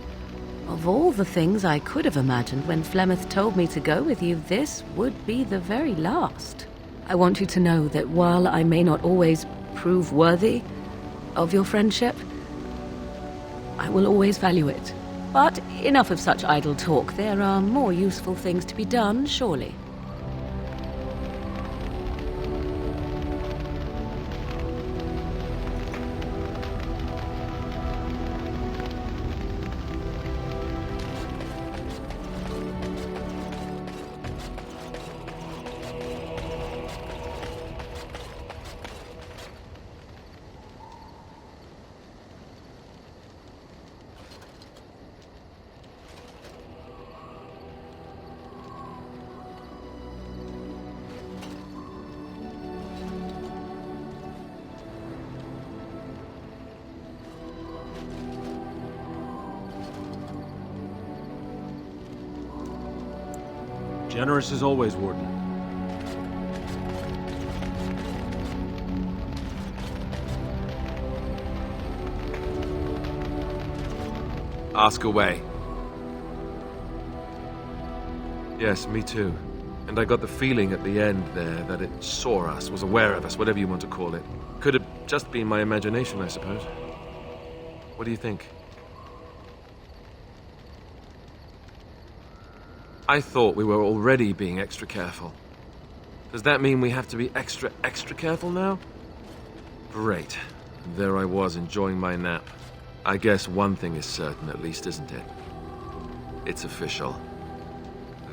Of all the things I could have imagined when Flemeth told me to go with you, this would be the very last. I want you to know that while I may not always prove worthy of your friendship, I will always value it. But enough of such idle talk. There are more useful things to be done, surely. Generous as always, Warden. Ask away. Yes, me too. And I got the feeling at the end there that it saw us, was aware of us, whatever you want to call it. Could have just been my imagination, I suppose. What do you think? I thought we were already being extra careful. Does that mean we have to be extra careful now? Great. There I was, enjoying my nap. I guess one thing is certain, at least, isn't it? It's official.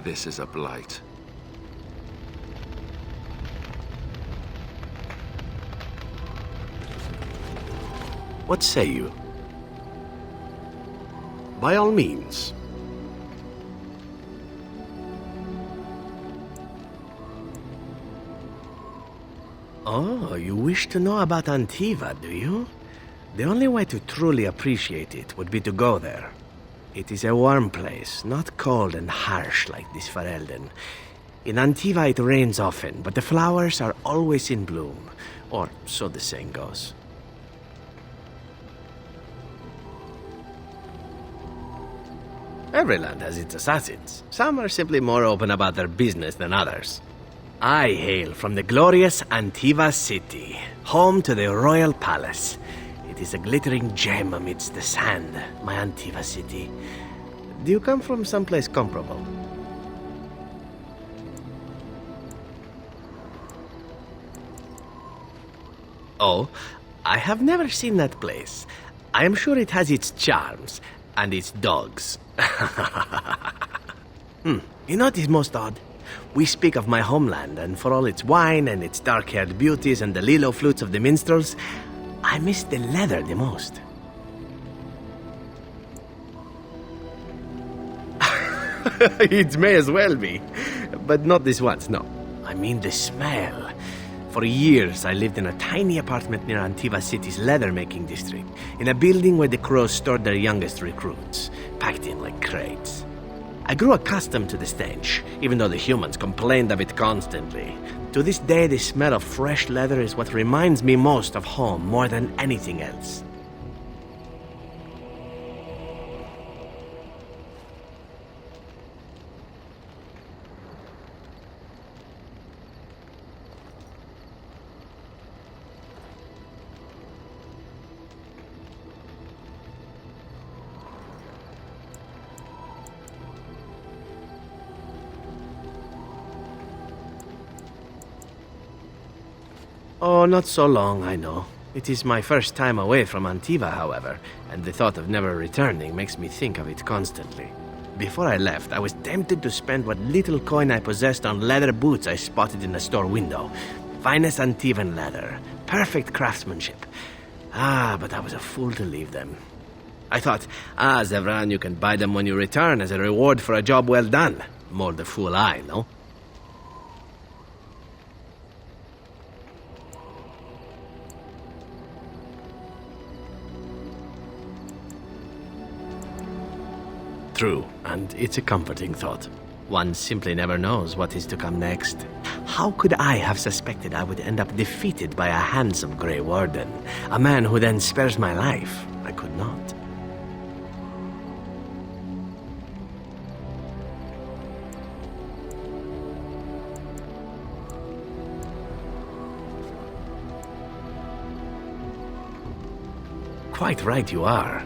This is a blight. What say you? By all means. Oh, you wish to know about Antiva, do you? The only way to truly appreciate it would be to go there. It is a warm place, not cold and harsh like this Ferelden. In Antiva it rains often, but the flowers are always in bloom, or so the saying goes. Every land has its assassins. Some are simply more open about their business than others. I hail from the glorious Antiva city, home to the royal palace. It is a glittering gem amidst the sand, my Antiva city. Do you come from someplace comparable? Oh, I have never seen that place. I am sure it has its charms, and its dogs. You know what is most odd? We speak of my homeland, and for all its wine and its dark-haired beauties and the lilo flutes of the minstrels, I miss the leather the most. It may as well be, but not this once, no. I mean the smell. For years, I lived in a tiny apartment near Antiva City's leather-making district, in a building where the crows stored their youngest recruits, packed in like crates. I grew accustomed to the stench, even though the humans complained of it constantly. To this day, the smell of fresh leather is what reminds me most of home more than anything else. Oh, not so long, I know. It is my first time away from Antiva, however, and the thought of never returning makes me think of it constantly. Before I left, I was tempted to spend what little coin I possessed on leather boots I spotted in a store window. Finest Antivan leather. Perfect craftsmanship. But I was a fool to leave them. I thought, Zevran, you can buy them when you return as a reward for a job well done. More the fool I, no? True, and it's a comforting thought. One simply never knows what is to come next. How could I have suspected I would end up defeated by a handsome Grey Warden? A man who then spares my life? I could not. Quite right you are.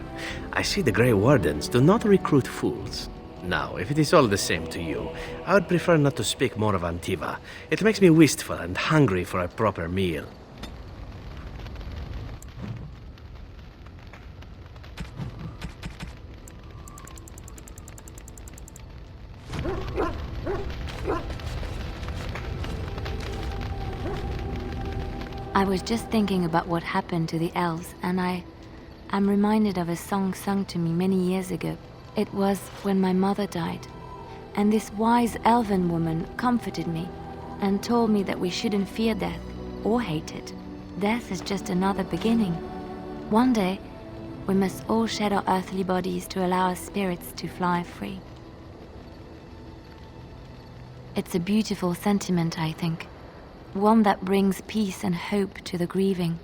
I see the Grey Wardens do not recruit fools. Now, if it is all the same to you, I would prefer not to speak more of Antiva. It makes me wistful and hungry for a proper meal. I was just thinking about what happened to the elves, and I'm reminded of a song sung to me many years ago. It was when my mother died, and this wise elven woman comforted me and told me that we shouldn't fear death or hate it. Death is just another beginning. One day, we must all shed our earthly bodies to allow our spirits to fly free. It's a beautiful sentiment, I think. One that brings peace and hope to the grieving.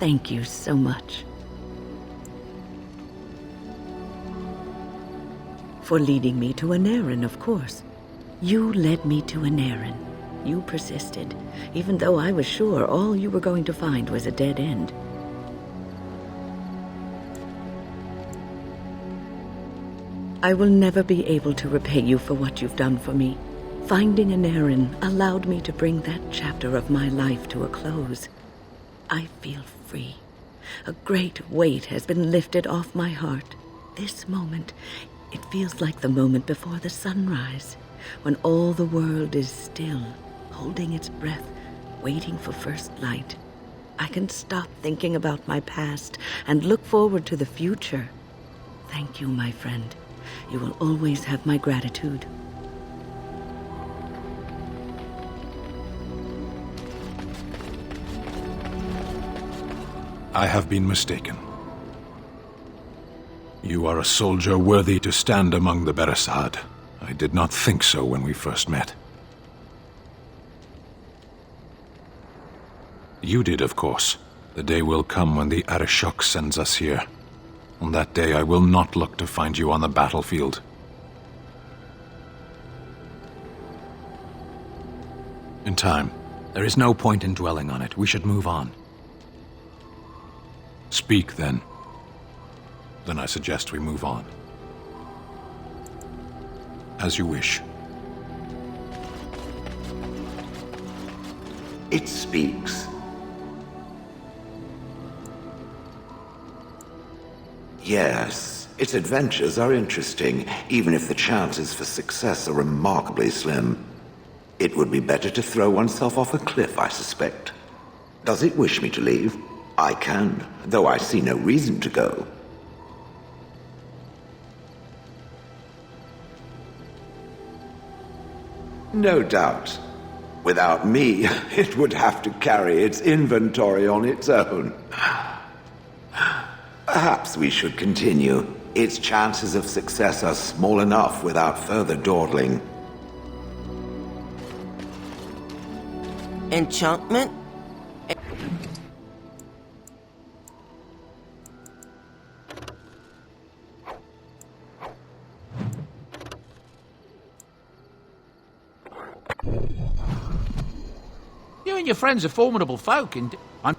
Thank you so much. For leading me to Anarin, of course. You led me to Anarin. You persisted, even though I was sure all you were going to find was a dead end. I will never be able to repay you for what you've done for me. Finding Anarin allowed me to bring that chapter of my life to a close. I feel free. A great weight has been lifted off my heart. This moment, it feels like the moment before the sunrise, when all the world is still, holding its breath, waiting for first light. I can stop thinking about my past and look forward to the future. Thank you, my friend. You will always have my gratitude. I have been mistaken. You are a soldier worthy to stand among the Beresad. I did not think so when we first met. You did, of course. The day will come when the Arishok sends us here. On that day, I will not look to find you on the battlefield. In time. There is no point in dwelling on it. We should move on. Speak, then. Then I suggest we move on. As you wish. It speaks. Yes, its adventures are interesting, even if the chances for success are remarkably slim. It would be better to throw oneself off a cliff, I suspect. Does it wish me to leave? I can, though I see no reason to go. No doubt. Without me, it would have to carry its inventory on its own. Perhaps we should continue. Its chances of success are small enough without further dawdling. Enchantment? You and your friends are formidable folk, and I'm...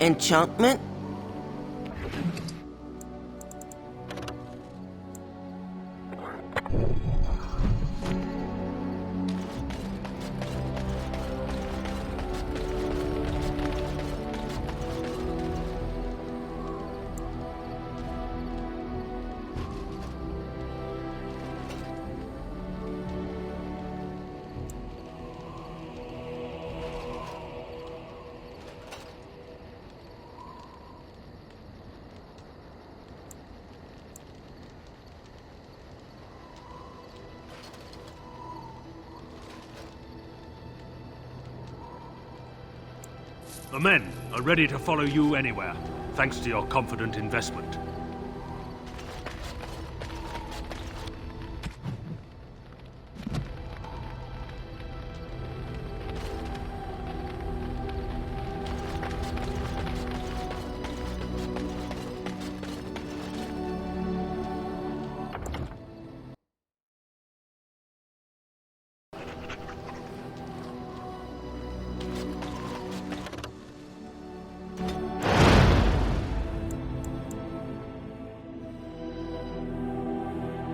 Enchantment? The men are ready to follow you anywhere, thanks to your confident investment.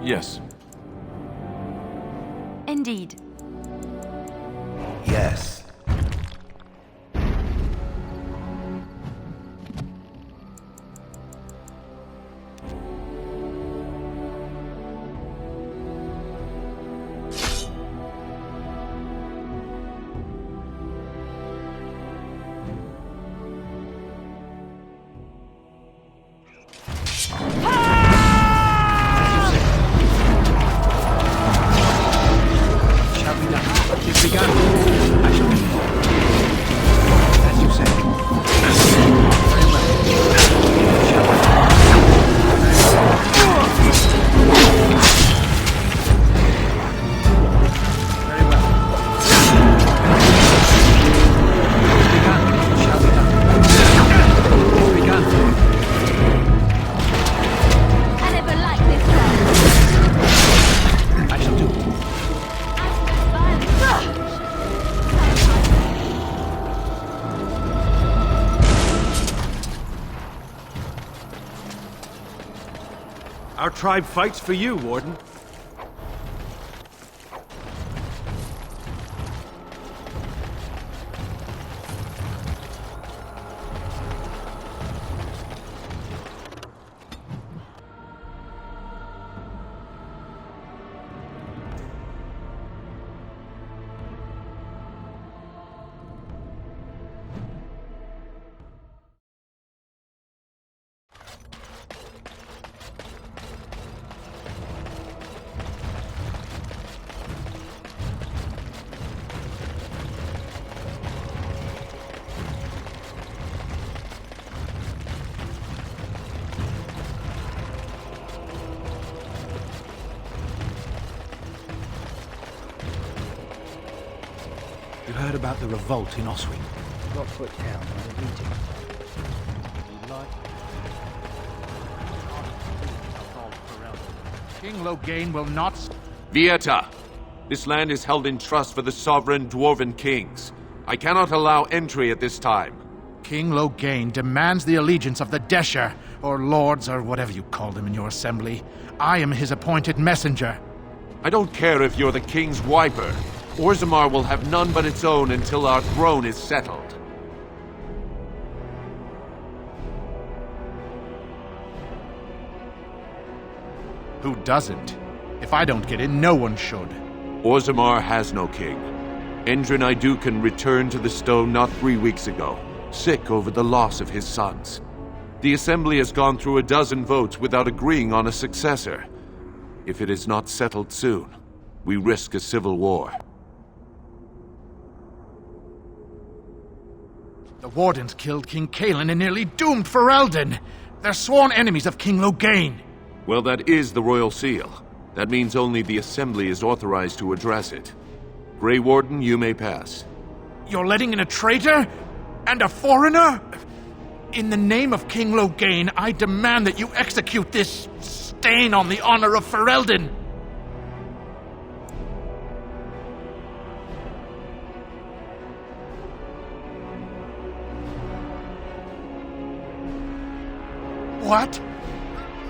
Yes. Indeed. Yes. Our tribe fights for you, Warden. You heard about the revolt in Oswin? Got put down by the meeting. You'd like... King Loghain will not... Vieta! This land is held in trust for the sovereign Dwarven kings. I cannot allow entry at this time. King Loghain demands the allegiance of the Desher, or lords, or whatever you call them in your assembly. I am his appointed messenger. I don't care if you're the king's wiper. Orzammar will have none but its own until our throne is settled. Who doesn't? If I don't get in, no one should. Orzammar has no king. Endrin Iduken returned to the stone not 3 weeks ago, sick over the loss of his sons. The Assembly has gone through a dozen votes without agreeing on a successor. If it is not settled soon, we risk a civil war. The Wardens killed King Cailan and nearly doomed Ferelden. They're sworn enemies of King Loghain. Well, that is the Royal Seal. That means only the Assembly is authorized to address it. Grey Warden, you may pass. You're letting in a traitor? And a foreigner? In the name of King Loghain, I demand that you execute this stain on the honor of Ferelden. What?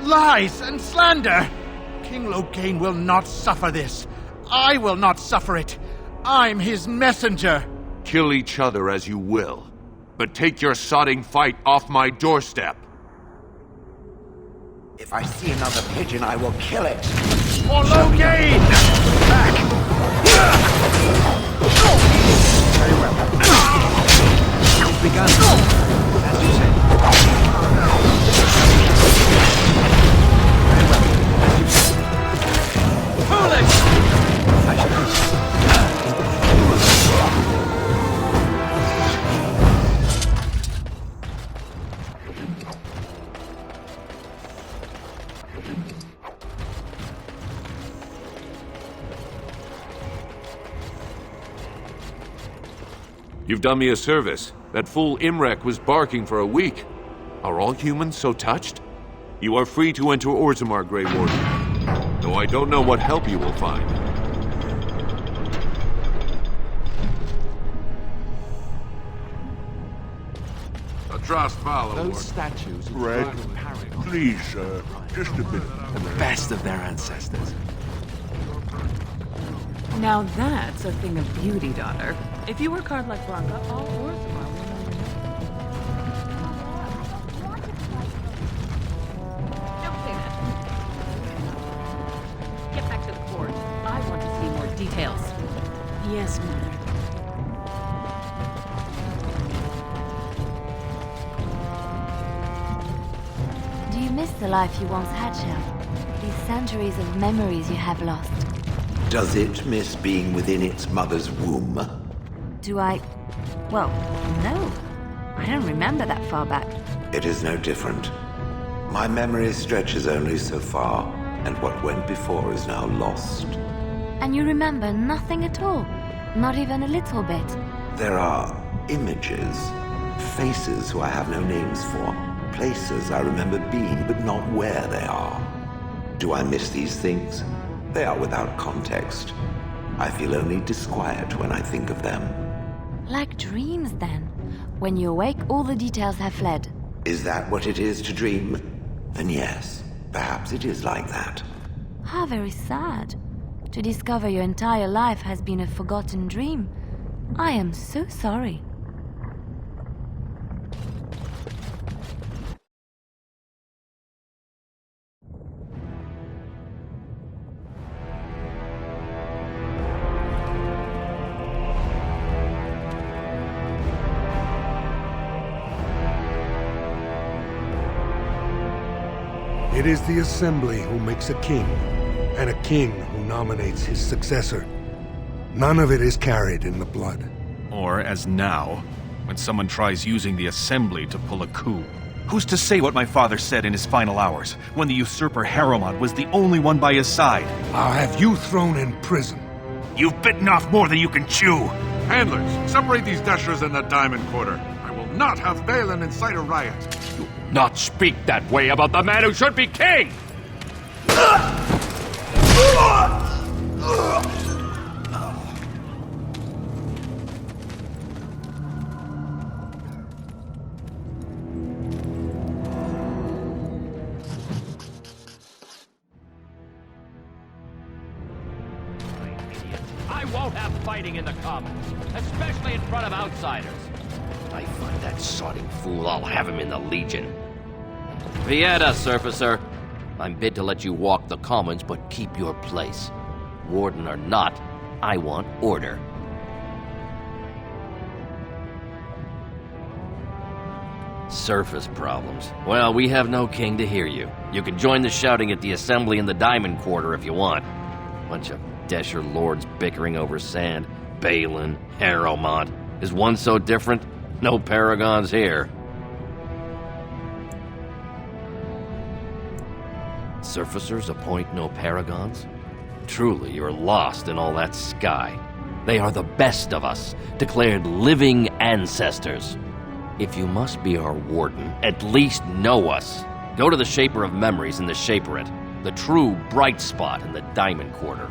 Lies and slander! King Loghain will not suffer this. I will not suffer it. I'm his messenger. Kill each other as you will, but take your sodding fight off my doorstep. If I see another pigeon, I will kill it. For Loghain! Back! Very well. It's begun. As you said. You've done me a service. That fool Imrek was barking for a week. Are all humans so touched? You are free to enter Orzammar, Grey Warden. Though I don't know what help you will find. A trust follow. Those statues... Red, please, sir. Just a bit. The best of their ancestors. Now that's a thing of beauty, daughter. If you work hard like Blanca, all Orzammar will know your name. Don't say that. Get back to the court. I want to see more details. Yes, Mother. Do you miss the life you once had, Shell? These centuries of memories you have lost? Does it miss being within its mother's womb? Do I... Well, no. I don't remember that far back. It is no different. My memory stretches only so far, and what went before is now lost. And you remember nothing at all? Not even a little bit? There are images, faces who I have no names for, places I remember being, but not where they are. Do I miss these things? They are without context. I feel only disquiet when I think of them. Like dreams, then. When you awake, all the details have fled. Is that what it is to dream? Then yes, perhaps it is like that. How very sad. To discover your entire life has been a forgotten dream. I am so sorry. It is the Assembly who makes a king, and a king who nominates his successor. None of it is carried in the blood. Or, as now, when someone tries using the Assembly to pull a coup. Who's to say what my father said in his final hours, when the usurper Harrowmont was the only one by his side? I'll have you thrown in prison. You've bitten off more than you can chew! Handlers, separate these dashers in the Diamond Quarter. I will not have Balin incite a riot. Not speak that way about the man who should be king! I won't have fighting in the Commons, especially in front of outsiders. I find that sodding fool, I'll have him in the Legion. Vieta, Surfacer. I'm bid to let you walk the Commons, but keep your place. Warden or not, I want order. Surface problems. Well, we have no king to hear you. You can join the shouting at the Assembly in the Diamond Quarter if you want. Bunch of Desher lords bickering over sand. Balin, Harrowmont. Is one so different? No paragons here. Surfacers appoint no paragons? Truly, you're lost in all that sky. They are the best of us, declared living ancestors. If you must be our warden, at least know us. Go to the Shaper of Memories in the Shaperate, the true bright spot in the Diamond Quarter.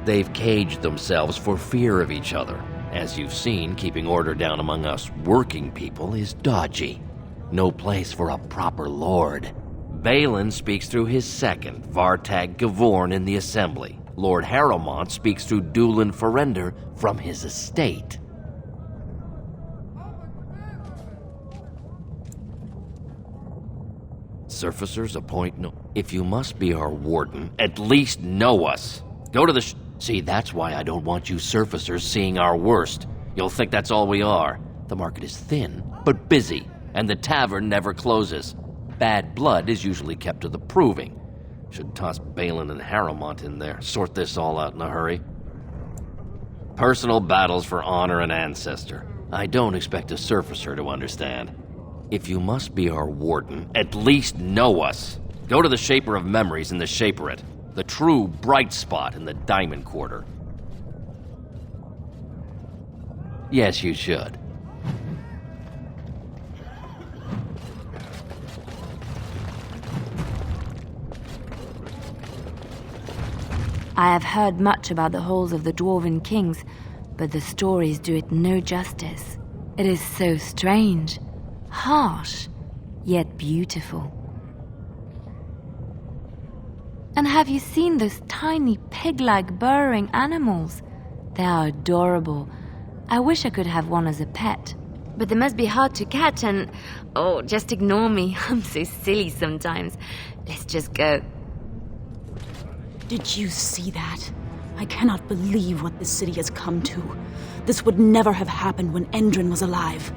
They've caged themselves for fear of each other. As you've seen, keeping order down among us working people is dodgy. No place for a proper lord. Balin speaks through his second, Vartag Gavorn, in the Assembly. Lord Harrowmont speaks through Dulin Ferender from his estate. Surfacers appoint no... If you must be our warden, at least know us. Go to the See, that's why I don't want you surfacers seeing our worst. You'll think that's all we are. The market is thin, but busy, and the tavern never closes. Bad blood is usually kept to the proving. Should toss Balin and Harrowmont in there, sort this all out in a hurry. Personal battles for honor and ancestor. I don't expect a surfacer to understand. If you must be our warden, at least know us. Go to the Shaper of Memories in the Shaperate, the true bright spot in the Diamond Quarter. Yes, you should. I have heard much about the halls of the Dwarven Kings, but the stories do it no justice. It is so strange, harsh, yet beautiful. And have you seen those tiny pig-like burrowing animals? They are adorable. I wish I could have one as a pet. But they must be hard to catch and... Oh, just ignore me. I'm so silly sometimes. Let's just go. Did you see that? I cannot believe what this city has come to. This would never have happened when Endrin was alive.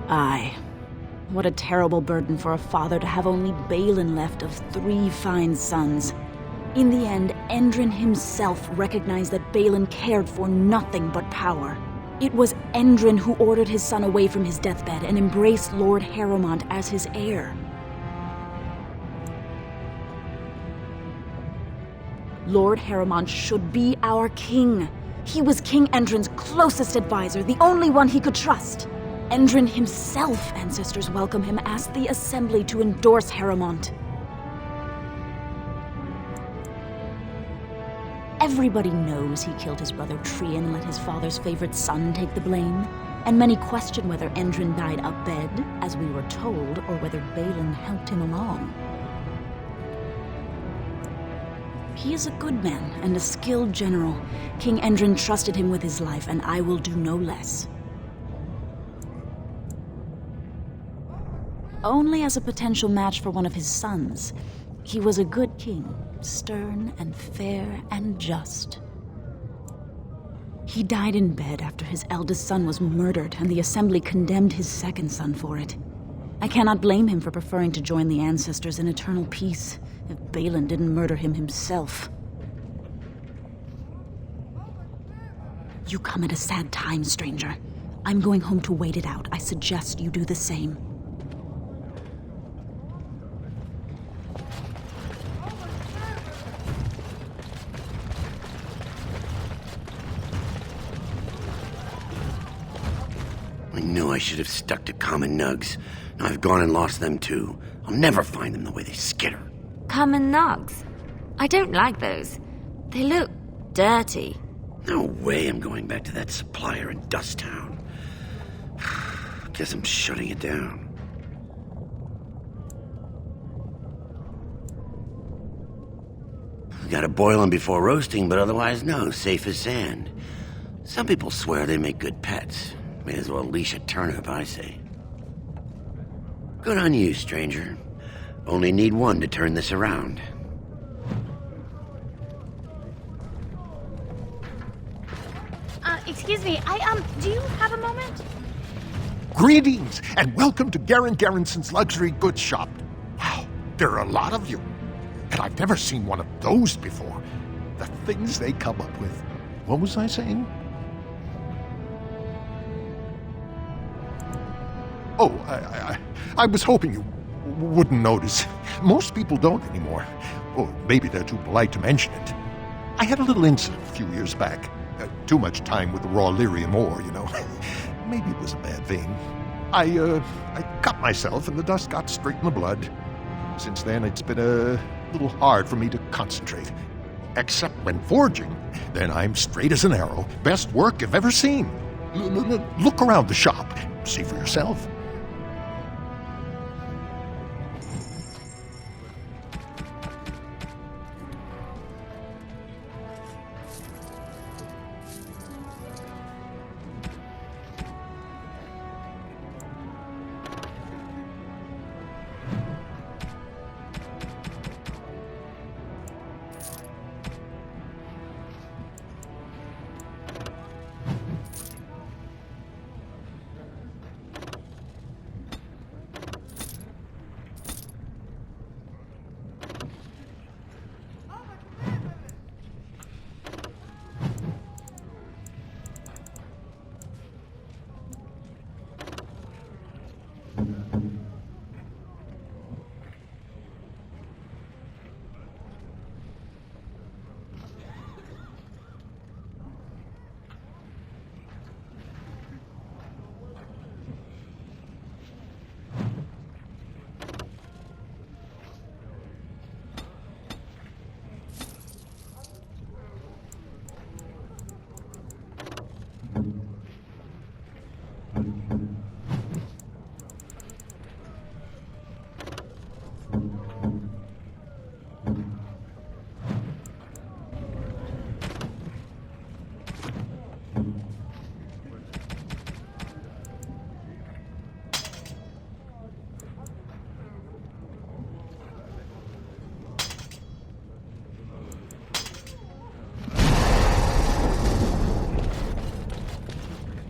Aye. What a terrible burden for a father to have only Balin left of 3 fine sons. In the end, Endrin himself recognized that Balin cared for nothing but power. It was Endrin who ordered his son away from his deathbed and embraced Lord Harrowmont as his heir. Lord Harrowmont should be our king. He was King Endrin's closest advisor, the only one he could trust. Endrin himself, ancestors welcome him, asked the Assembly to endorse Harrowmont. Everybody knows he killed his brother Trian and let his father's favorite son take the blame. And many question whether Endrin died abed, as we were told, or whether Balin helped him along. He is a good man and a skilled general. King Endrin trusted him with his life, and I will do no less. Only as a potential match for one of his sons. He was a good king, stern and fair and just. He died in bed after his eldest son was murdered, and the Assembly condemned his second son for it. I cannot blame him for preferring to join the ancestors in eternal peace, if Balin didn't murder him himself. You come at a sad time, stranger. I'm going home to wait it out. I suggest you do the same. I knew I should have stuck to common nugs. Now I've gone and lost them too. I'll never find them the way they skitter. Common nugs? I don't like those. They look dirty. No way I'm going back to that supplier in Dust Town. Guess I'm shutting it down. Gotta boil them before roasting, but otherwise no, safe as sand. Some people swear they make good pets. May as well leash a turnip, I say. Good on you, stranger. Only need one to turn this around. Excuse me, do you have a moment? Greetings, and welcome to Garen Garrison's Luxury Goods Shop. Wow, there are a lot of you. And I've never seen one of those before. The things they come up with. What was I saying? Oh, I was hoping you wouldn't notice. Most people don't anymore. Or maybe they're too polite to mention it. I had a little incident a few years back. Too much time with the raw lyrium ore, you know. Maybe it was a bad thing. I cut myself and the dust got straight in the blood. Since then, it's been a little hard for me to concentrate. Except when forging, then I'm straight as an arrow. Best work you've ever seen. Look around the shop. See for yourself.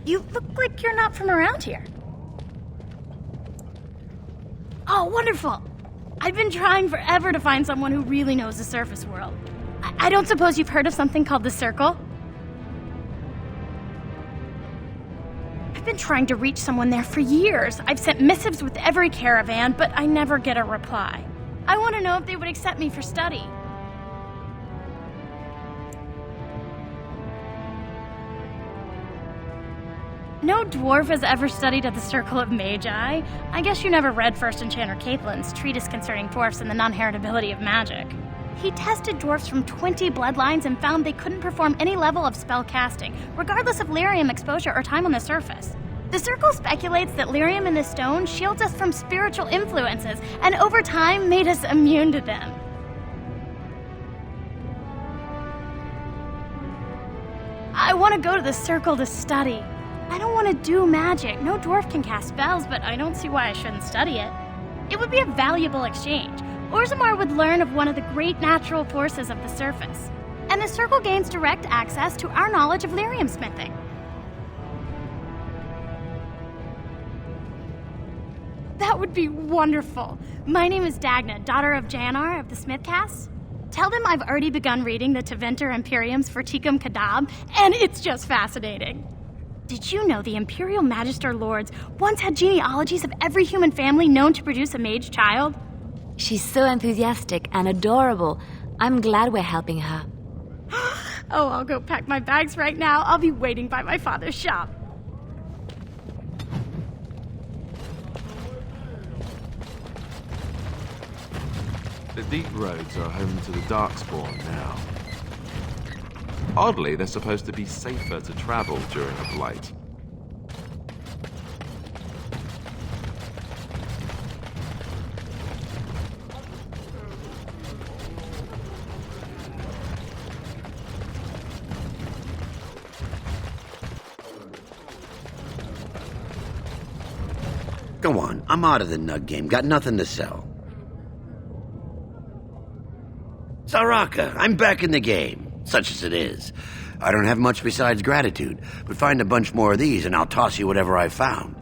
You look like you're not from around here. Oh, wonderful! I've been trying forever to find someone who really knows the surface world. I don't suppose you've heard of something called the Circle? I've been trying to reach someone there for years. I've sent missives with every caravan, but I never get a reply. I want to know if they would accept me for study. No dwarf has ever studied at the Circle of Magi. I guess you never read First Enchanter Caitlin's treatise concerning dwarfs and the non-heritability of magic. He tested dwarfs from 20 bloodlines and found they couldn't perform any level of spell casting, regardless of lyrium exposure or time on the surface. The Circle speculates that lyrium in the stone shields us from spiritual influences, and over time made us immune to them. I want to go to the Circle to study. I don't want to do magic. No dwarf can cast spells, but I don't see why I shouldn't study it. It would be a valuable exchange. Orzammar would learn of one of the great natural forces of the surface. And the Circle gains direct access to our knowledge of lyrium smithing. That would be wonderful. My name is Dagna, daughter of Janar of the Smithcasts. Tell them I've already begun reading the Tevinter Imperium's Verticum Kadab, and it's just fascinating. Did you know the Imperial Magister Lords once had genealogies of every human family known to produce a mage child? She's so enthusiastic and adorable. I'm glad we're helping her. Oh, I'll go pack my bags right now. I'll be waiting by my father's shop. The Deep Roads are home to the Darkspawn now. Oddly, they're supposed to be safer to travel during a blight. Go on, I'm out of the nug game. Got nothing to sell. Saraka, I'm back in the game, such as it is. I don't have much besides gratitude, but find a bunch more of these and I'll toss you whatever I found.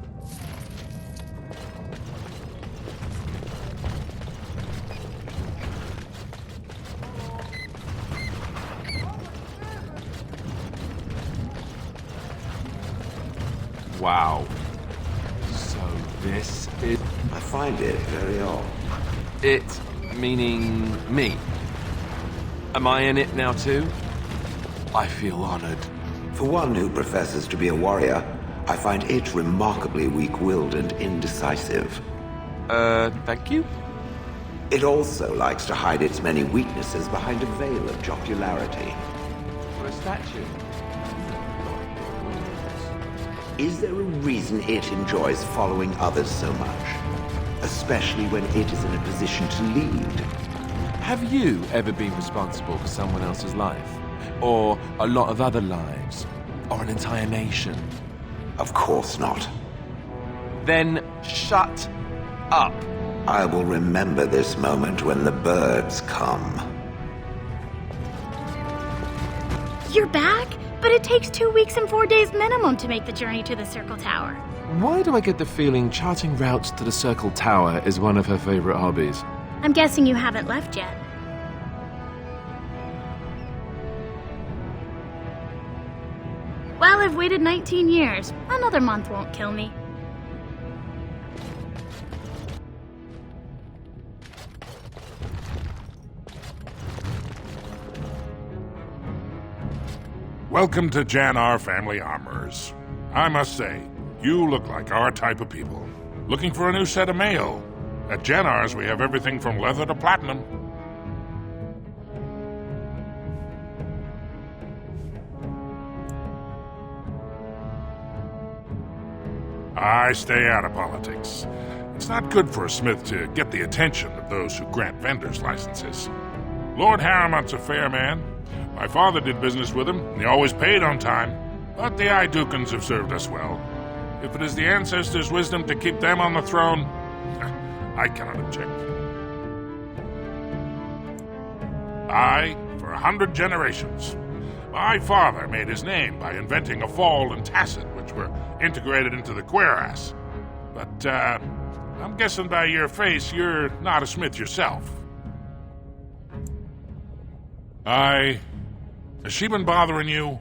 Wow. So this is... I find it very odd. It meaning me. Am I in it now too? I feel honored. For one who professes to be a warrior, I find it remarkably weak-willed and indecisive. Thank you? It also likes to hide its many weaknesses behind a veil of jocularity. For a statue. Is there a reason it enjoys following others so much? Especially when it is in a position to lead. Have you ever been responsible for someone else's life? Or a lot of other lives? Or an entire nation? Of course not. Then shut up. I will remember this moment when the birds come. You're back? But it takes 2 weeks and 4 days minimum to make the journey to the Circle Tower. Why do I get the feeling charting routes to the Circle Tower is one of her favorite hobbies? I'm guessing you haven't left yet. Well, I've waited 19 years. Another month won't kill me. Welcome to Janar Family Armorers. I must say, you look like our type of people. Looking for a new set of mail? At Janar's, we have everything from leather to platinum. I stay out of politics. It's not good for a smith to get the attention of those who grant vendors licenses. Lord Harrowmont's a fair man. My father did business with him, and he always paid on time. But the Idukans have served us well. If it is the ancestors' wisdom to keep them on the throne, I cannot object. I, for 100 generations. My father made his name by inventing a fall and tacit, which were integrated into the cuirass. But, I'm guessing by your face you're not a smith yourself. Has she been bothering you?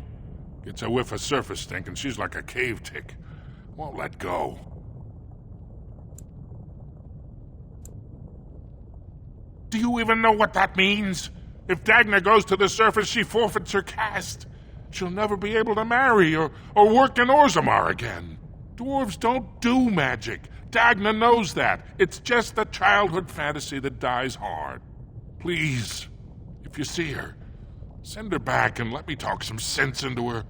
Gets a whiff of surface stink and she's like a cave tick. Won't let go. Do you even know what that means? If Dagna goes to the surface, she forfeits her caste. She'll never be able to marry or work in Orzammar again. Dwarves don't do magic. Dagna knows that. It's just a childhood fantasy that dies hard. Please, if you see her, send her back and let me talk some sense into her.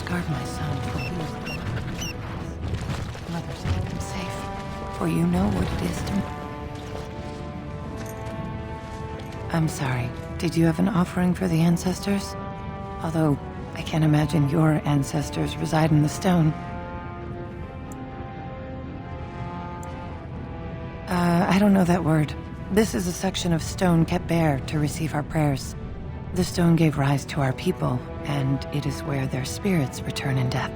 Guard my son for you. Mothers keep him safe, for you know what it is to... I'm sorry. Did you have an offering for the ancestors? Although, I can't imagine your ancestors reside in the stone. I don't know that word. This is a section of stone kept bare to receive our prayers. The stone gave rise to our people, and it is where their spirits return in death.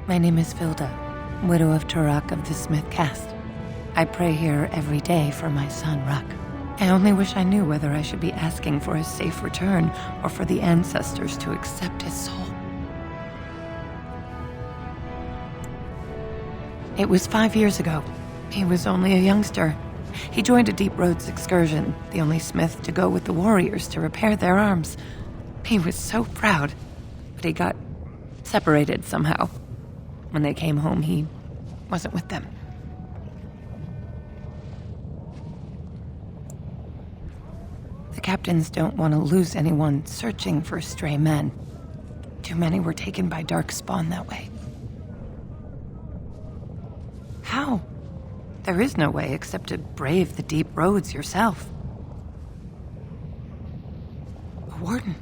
My name is Vilda, widow of Turak of the Smith caste. I pray here every day for my son, Ruck. I only wish I knew whether I should be asking for his safe return or for the ancestors to accept his soul. It was 5 years ago. He was only a youngster. He joined a Deep Roads excursion, the only smith to go with the warriors to repair their arms. He was so proud, but he got separated somehow. When they came home, he wasn't with them. The captains don't want to lose anyone searching for stray men. Too many were taken by Darkspawn that way. How? There is no way except to brave the Deep Roads yourself. A warden?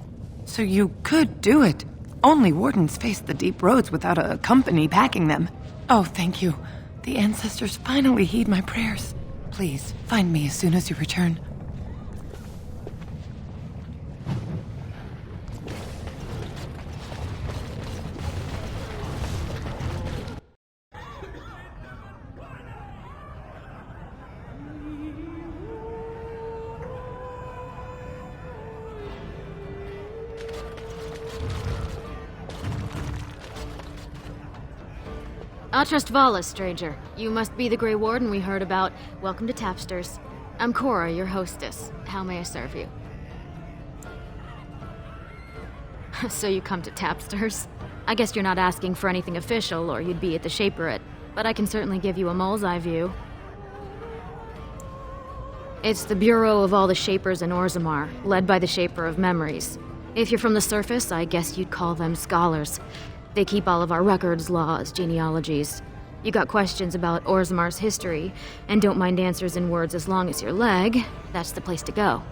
So you could do it. Only wardens face the Deep Roads without a company backing them. Oh, thank you. The ancestors finally heed my prayers. Please, find me as soon as you return. Atrust Vala, stranger. You must be the Grey Warden we heard about. Welcome to Tapsters. I'm Cora, your hostess. How may I serve you? So you come to Tapsters? I guess you're not asking for anything official, or you'd be at the Shaperate. But I can certainly give you a mole's eye view. It's the bureau of all the Shapers in Orzammar, led by the Shaper of Memories. If you're from the surface, I guess you'd call them scholars. They keep all of our records, laws, genealogies. You got questions about Orzammar's history, and don't mind answers in words as long as your leg, that's the place to go.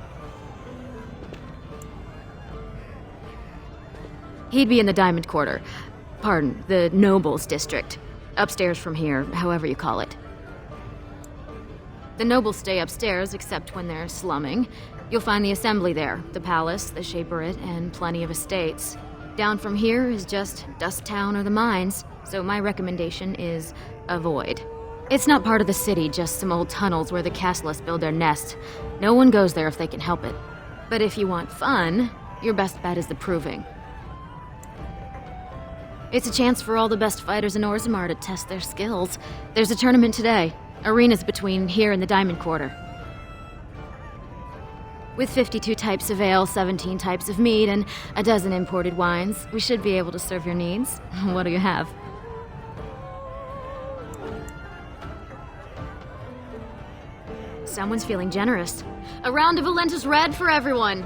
He'd be in the Diamond Quarter. Pardon, the Nobles District. Upstairs from here, however you call it. The nobles stay upstairs, except when they're slumming. You'll find the Assembly there, the Palace, the Shaperate, and plenty of estates. Down from here is just Dust Town or the mines, so my recommendation is avoid. It's not part of the city, just some old tunnels where the castless build their nests. No one goes there if they can help it. But if you want fun, your best bet is the Proving. It's a chance for all the best fighters in Orzammar to test their skills. There's a tournament today. Arenas between here and the Diamond Quarter. With 52 types of ale, 17 types of mead, and a dozen imported wines, we should be able to serve your needs. What do you have? Someone's feeling generous. A round of Valentis Red for everyone!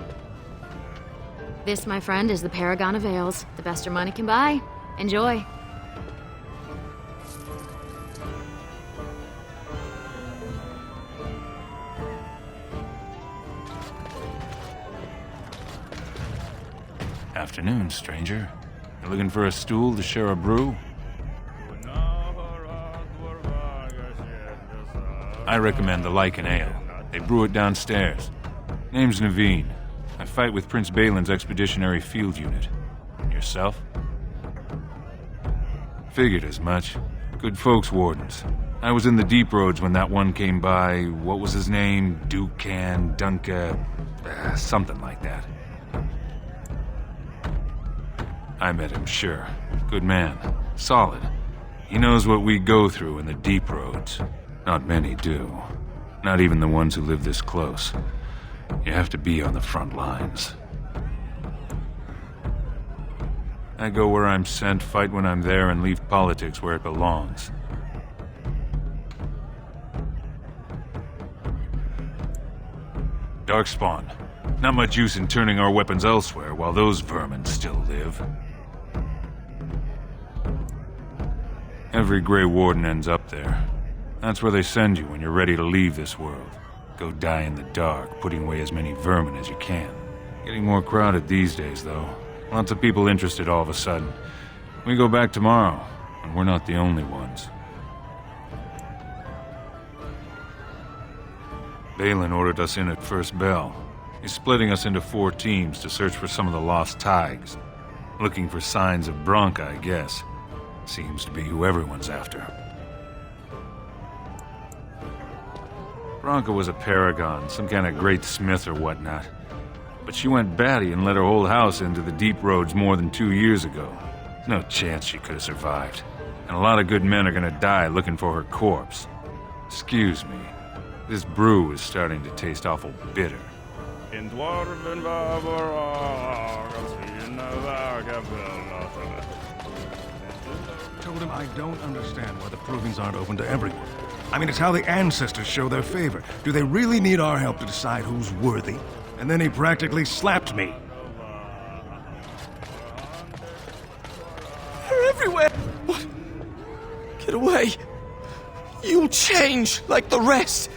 This, my friend, is the Paragon of Ales. The best your money can buy. Enjoy. Afternoon, stranger. You looking for a stool to share a brew? I recommend the Lycan Ale. They brew it downstairs. Name's Naveen. I fight with Prince Balin's Expeditionary Field Unit. Yourself? Figured as much. Good folks, Wardens. I was in the Deep Roads when that one came by. What was his name? Dukan, Dunka... something like that. I met him, sure. Good man. Solid. He knows what we go through in the Deep Roads. Not many do. Not even the ones who live this close. You have to be on the front lines. I go where I'm sent, fight when I'm there, and leave politics where it belongs. Darkspawn. Not much use in turning our weapons elsewhere while those vermin still live. Every Grey Warden ends up there. That's where they send you when you're ready to leave this world. Go die in the dark, putting away as many vermin as you can. Getting more crowded these days, though. Lots of people interested all of a sudden. We go back tomorrow, and we're not the only ones. Balin ordered us in at first bell. He's splitting us into 4 teams to search for some of the lost Tigers. Looking for signs of Branka, I guess. Seems to be who everyone's after. Branka was a paragon, some kind of great smith or whatnot. But she went batty and let her whole house into the Deep Roads more than 2 years ago. No chance she could have survived. And a lot of good men are gonna die looking for her corpse. Excuse me. This brew is starting to taste awful bitter. Told him I don't understand why the provings aren't open to everyone. I mean, it's how the ancestors show their favor. Do they really need our help to decide who's worthy? And then he practically slapped me. They're everywhere! What? Get away! You'll change like the rest!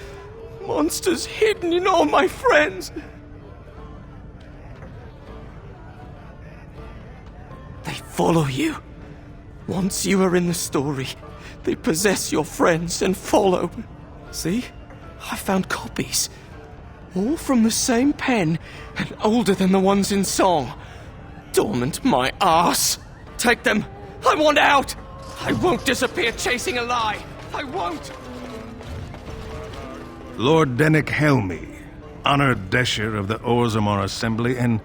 Monsters hidden in all my friends! They follow you. Once you are in the story, they possess your friends and follow. See? I found copies. All from the same pen, and older than the ones in song. Dormant my ass. Take them. I want out. I won't disappear chasing a lie. I won't. Lord Dennick Helmi, honored Desher of the Orzammar Assembly, and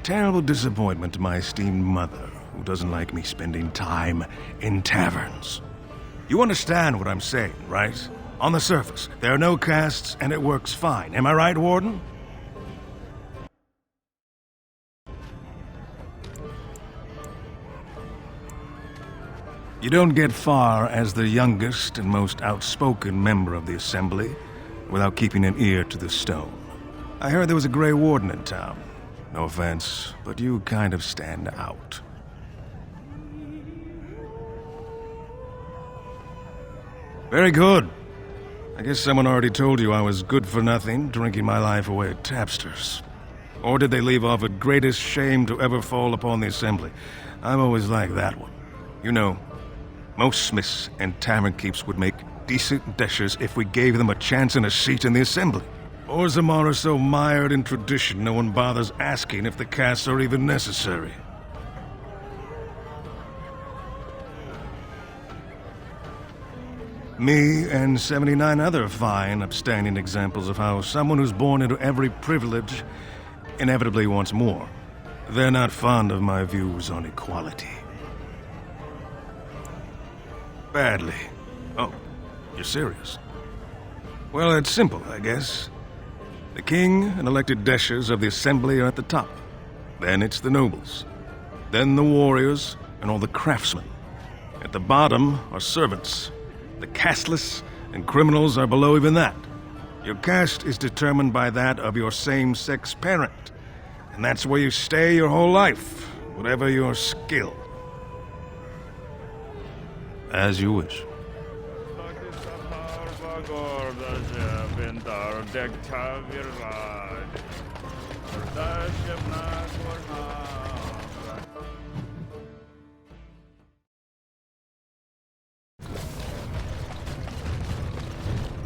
terrible disappointment to my esteemed mother, who doesn't like me spending time in taverns. You understand what I'm saying, right? On the surface, there are no castes, and it works fine. Am I right, Warden? You don't get far as the youngest and most outspoken member of the Assembly without keeping an ear to the stone. I heard there was a Grey Warden in town. No offense, but you kind of stand out. Very good. I guess someone already told you I was good for nothing, drinking my life away at Tapster's. Or did they leave off at greatest shame to ever fall upon the Assembly? I've always liked that one. You know, most smiths and tavern keeps would make decent deshers if we gave them a chance and a seat in the Assembly. Orzammar is so mired in tradition, no one bothers asking if the castes are even necessary. Me and 79 other fine, upstanding examples of how someone who's born into every privilege inevitably wants more. They're not fond of my views on equality. Badly. Oh, you're serious? Well, it's simple, I guess. The king and elected deshers of the assembly are at the top. Then it's the nobles. Then the warriors and all the craftsmen. At the bottom are servants. The casteless and criminals are below even that. Your caste is determined by that of your same-sex parent. And that's where you stay your whole life, whatever your skill. As you wish.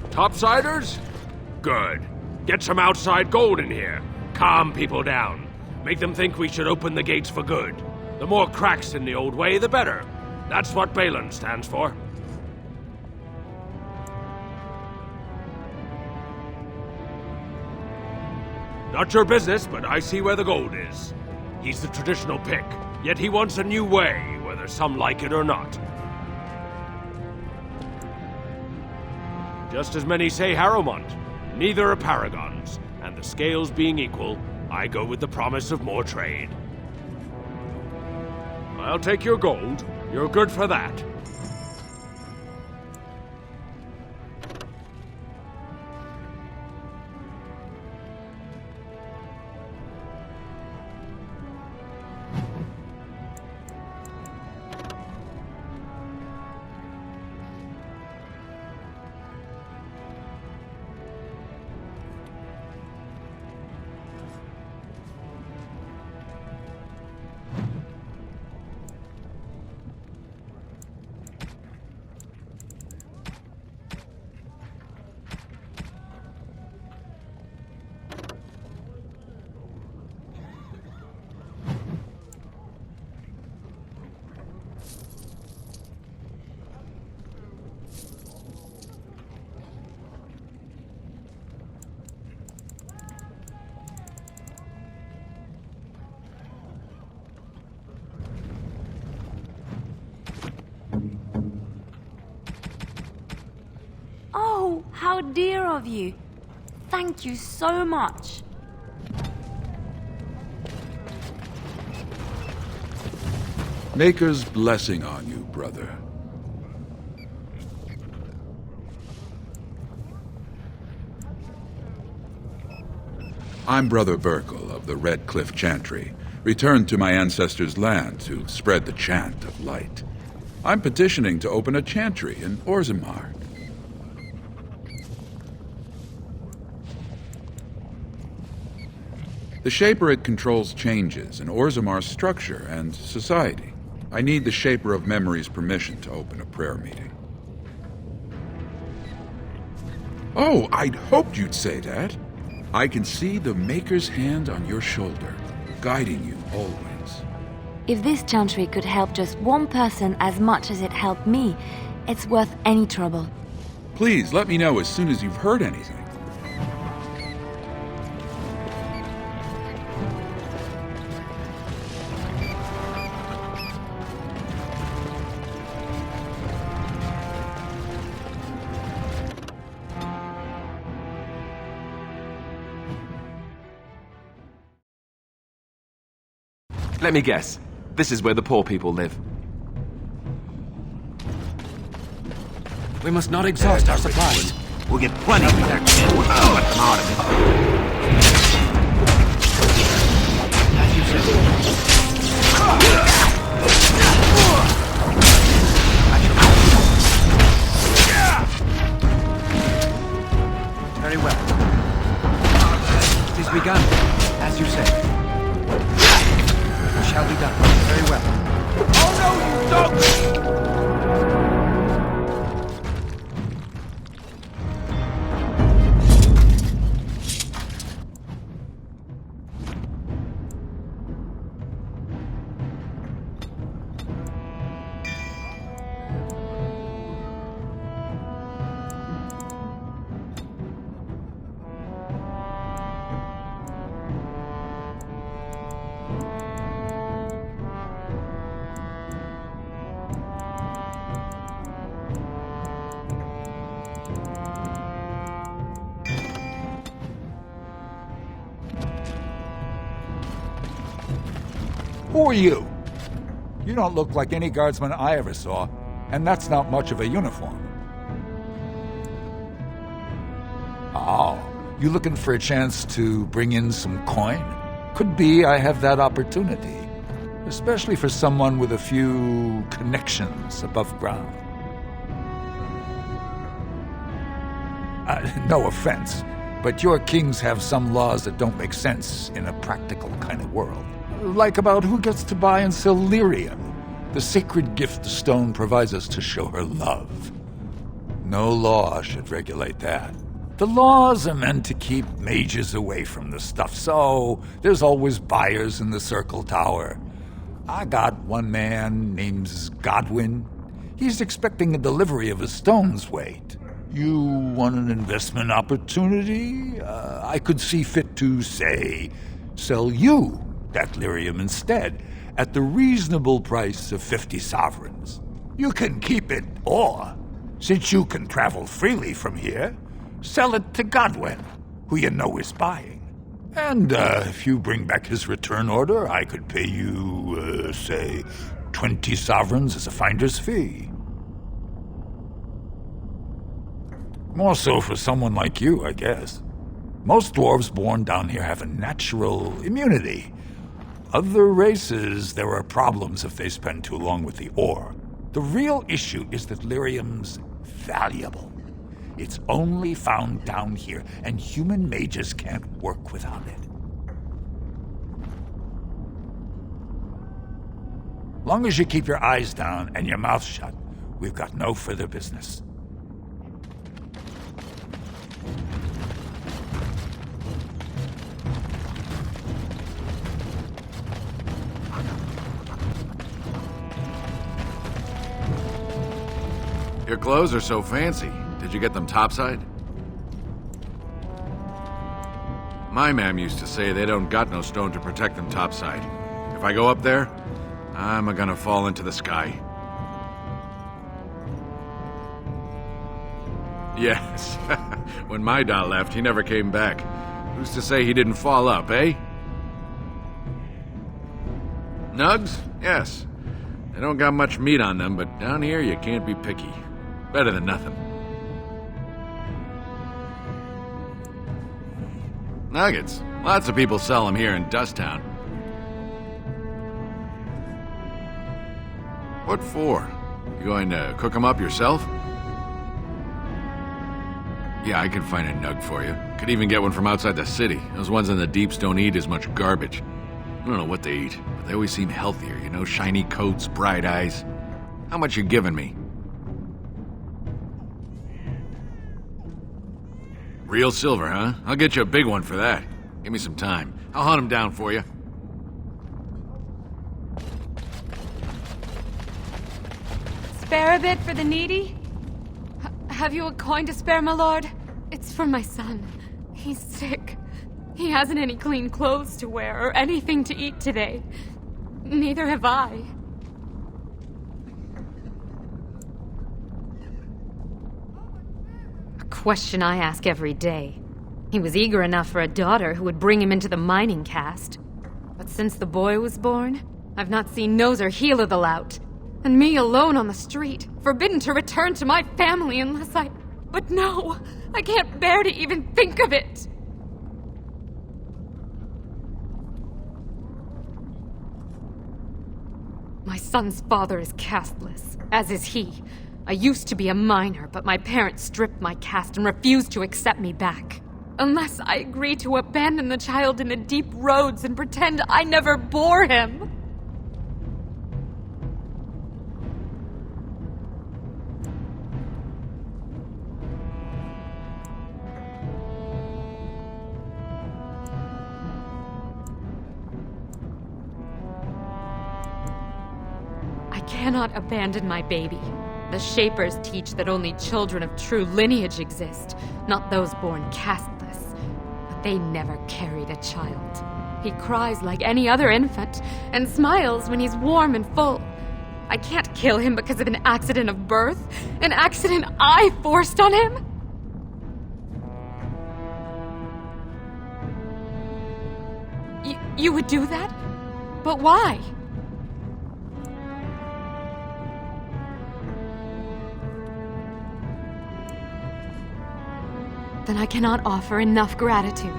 Topsiders? Good. Get some outside gold in here. Calm people down. Make them think we should open the gates for good. The more cracks in the old way, the better. That's what Balin stands for. Not your business, but I see where the gold is. He's the traditional pick, yet he wants a new way, whether some like it or not. Just as many say Harrowmont, neither are paragons, and the scales being equal, I go with the promise of more trade. I'll take your gold. You're good for that. Oh, how dear of you. Thank you so much. Maker's blessing on you, brother. I'm Brother Burkle of the Red Cliff Chantry, returned to my ancestors' land to spread the chant of light. I'm petitioning to open a chantry in Orzammar. The Shaperate controls changes in Orzammar's structure and society. I need the Shaper of Memory's permission to open a prayer meeting. Oh, I'd hoped you'd say that. I can see the Maker's hand on your shoulder, guiding you always. If this chantry could help just one person as much as it helped me, it's worth any trouble. Please let me know as soon as you've heard anything. Let me guess. This is where the poor people live. We must not exhaust our supplies. We'll get plenty of that shit. We'll let them out of it. As you said. Very well. It is begun, as you say. Shall be done. Very well. Oh no, you don't! Who are you? You don't look like any guardsman I ever saw, and that's not much of a uniform. Oh, you looking for a chance to bring in some coin? Could be I have that opportunity, especially for someone with a few connections above ground. No offense, but your kings have some laws that don't make sense in a practical kind of world. Like about who gets to buy and sell lyrium, the sacred gift the stone provides us to show her love. No law should regulate that. The laws are meant to keep mages away from the stuff, so there's always buyers in the Circle Tower. I got one man named Godwin. He's expecting a delivery of a stone's weight. You want an investment opportunity? I could see fit to, say, sell you that lyrium instead, at the reasonable price of 50 sovereigns. You can keep it, or, since you can travel freely from here, sell it to Godwin, who you know is buying. And if you bring back his return order, I could pay you, say, 20 sovereigns as a finder's fee. More so for someone like you, I guess. Most dwarves born down here have a natural immunity. Other races, there are problems if they spend too long with the ore. The real issue is that lyrium's valuable. It's only found down here, and human mages can't work without it. Long as you keep your eyes down and your mouth shut, we've got no further business. Your clothes are so fancy. Did you get them topside? My mam used to say they don't got no stone to protect them topside. If I go up there, I'm gonna fall into the sky. Yes. When my da left, he never came back. Who's to say he didn't fall up, eh? Nugs? Yes. They don't got much meat on them, but down here you can't be picky. Better than nothing. Nuggets. Lots of people sell them here in Dusttown. What for? You going to cook them up yourself? Yeah, I could find a nug for you. Could even get one from outside the city. Those ones in the deeps don't eat as much garbage. I don't know what they eat, but they always seem healthier, you know? Shiny coats, bright eyes. How much you giving me? Real silver, huh? I'll get you a big one for that. Give me some time. I'll hunt him down for you. Spare a bit for the needy? Have you a coin to spare, my lord? It's for my son. He's sick. He hasn't any clean clothes to wear or anything to eat today. Neither have I. Question I ask every day. He was eager enough for a daughter who would bring him into the mining caste. But since the boy was born, I've not seen nose or heel of the lout. And me alone on the street, forbidden to return to my family unless I... But no, I can't bear to even think of it. My son's father is casteless, as is he. I used to be a miner, but my parents stripped my caste and refused to accept me back. Unless I agree to abandon the child in the deep roads and pretend I never bore him. I cannot abandon my baby. The Shapers teach that only children of true lineage exist, not those born casteless. But they never carried a child. He cries like any other infant, and smiles when he's warm and full. I can't kill him because of an accident of birth, an accident I forced on him. You would do that? But why? then I cannot offer enough gratitude.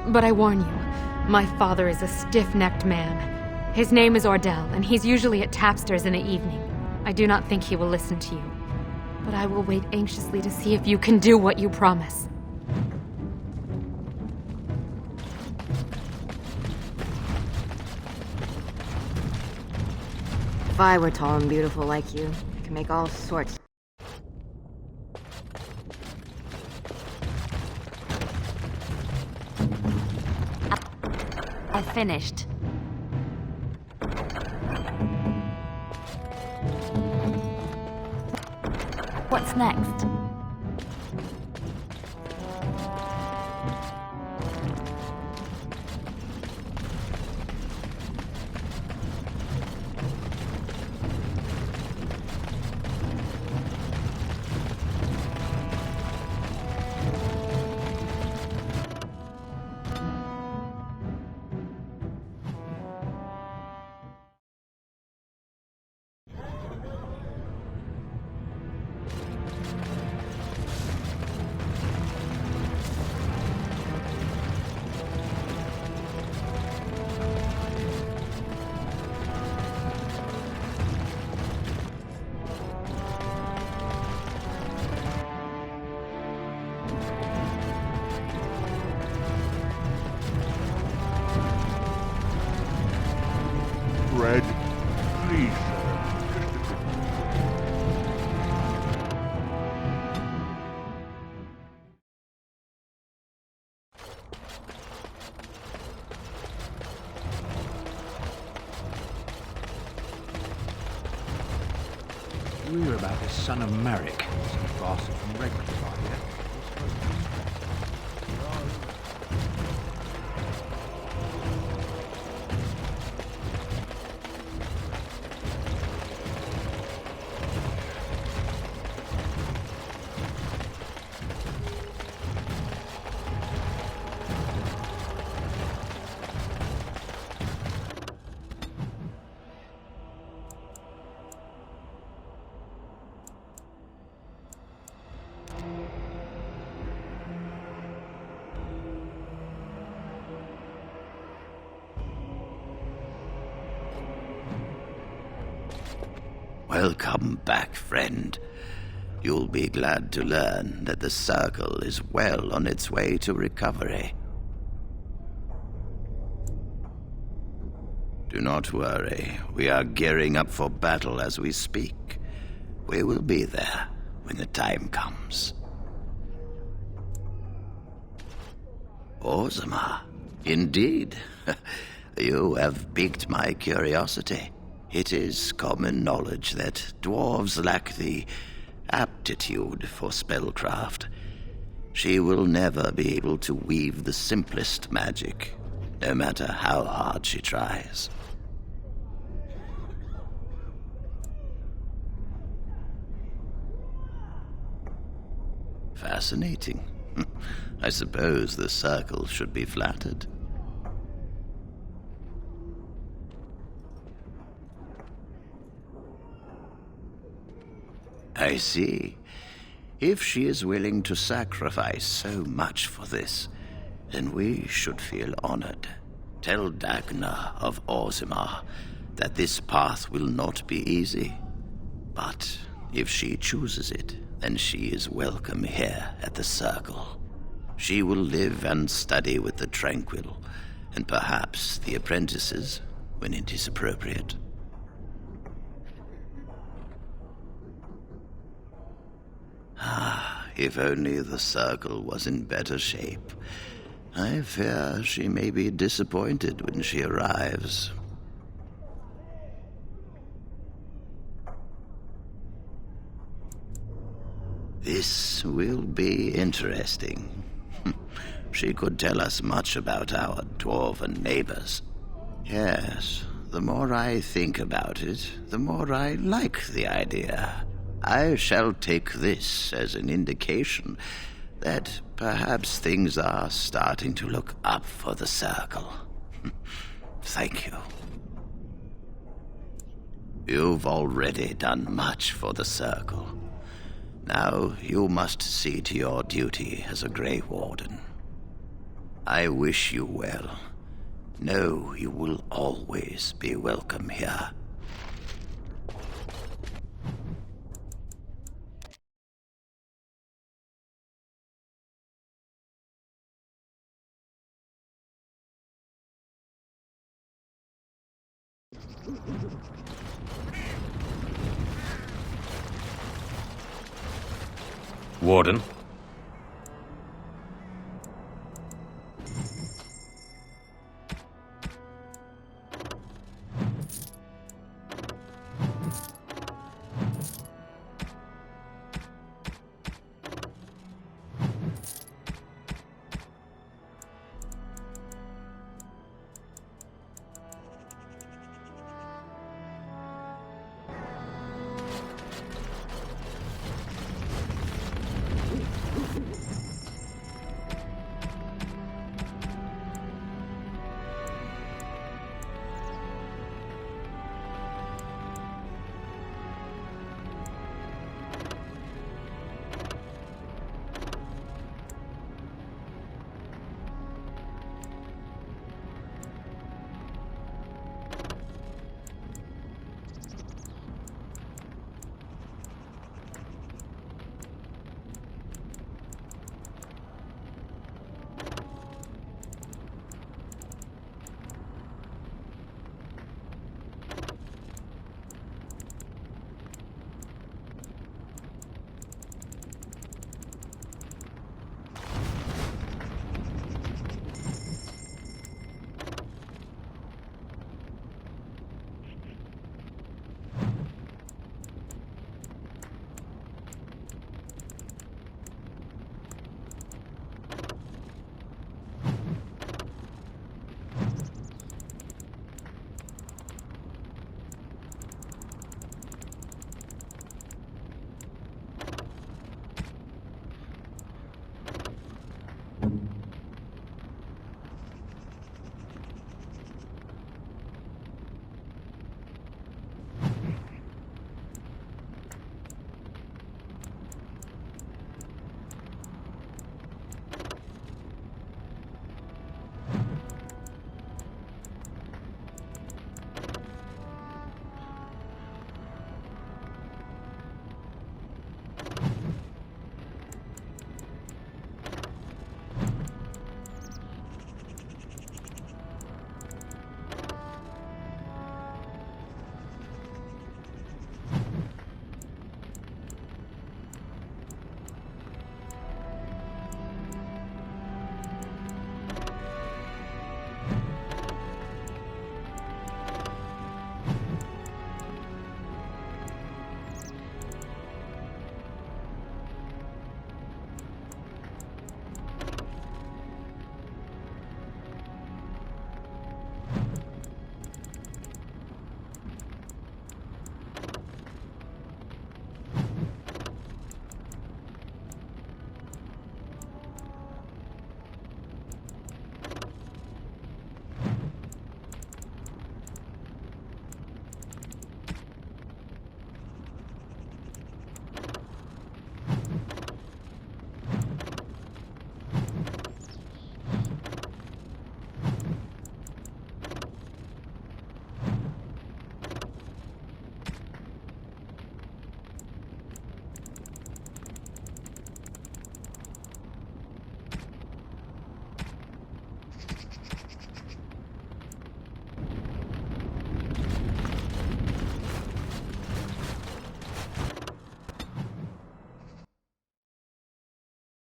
But I warn you, my father is a stiff-necked man. His name is Ordell, and he's usually at Tapster's in the evening. I do not think he will listen to you. But I will wait anxiously to see if you can do what you promise. If I were tall and beautiful like you, I could make all sorts. I finished. What's next? Bread, please, We hear about the son of Merrick, some bastard from Redcliffe, yeah? Welcome back, friend. You'll be glad to learn that the Circle is well on its way to recovery. Do not worry. We are gearing up for battle as we speak. We will be there when the time comes. Orzammar, indeed. You have piqued my curiosity. It is common knowledge that dwarves lack the aptitude for spellcraft. She will never be able to weave the simplest magic, no matter how hard she tries. Fascinating. I suppose the Circle should be flattered. I see. If she is willing to sacrifice so much for this, then we should feel honored. Tell Dagna of Orzammar that this path will not be easy. But if she chooses it, then she is welcome here at the Circle. She will live and study with the Tranquil, and perhaps the apprentices, when it is appropriate. If only the Circle was in better shape. I fear she may be disappointed when she arrives. This will be interesting. She could tell us much about our dwarven neighbors. Yes, the more I think about it, the more I like the idea. I shall take this as an indication that perhaps things are starting to look up for the Circle. Thank you. You've already done much for the Circle. Now you must see to your duty as a Grey Warden. I wish you well. Know you will always be welcome here. Warden,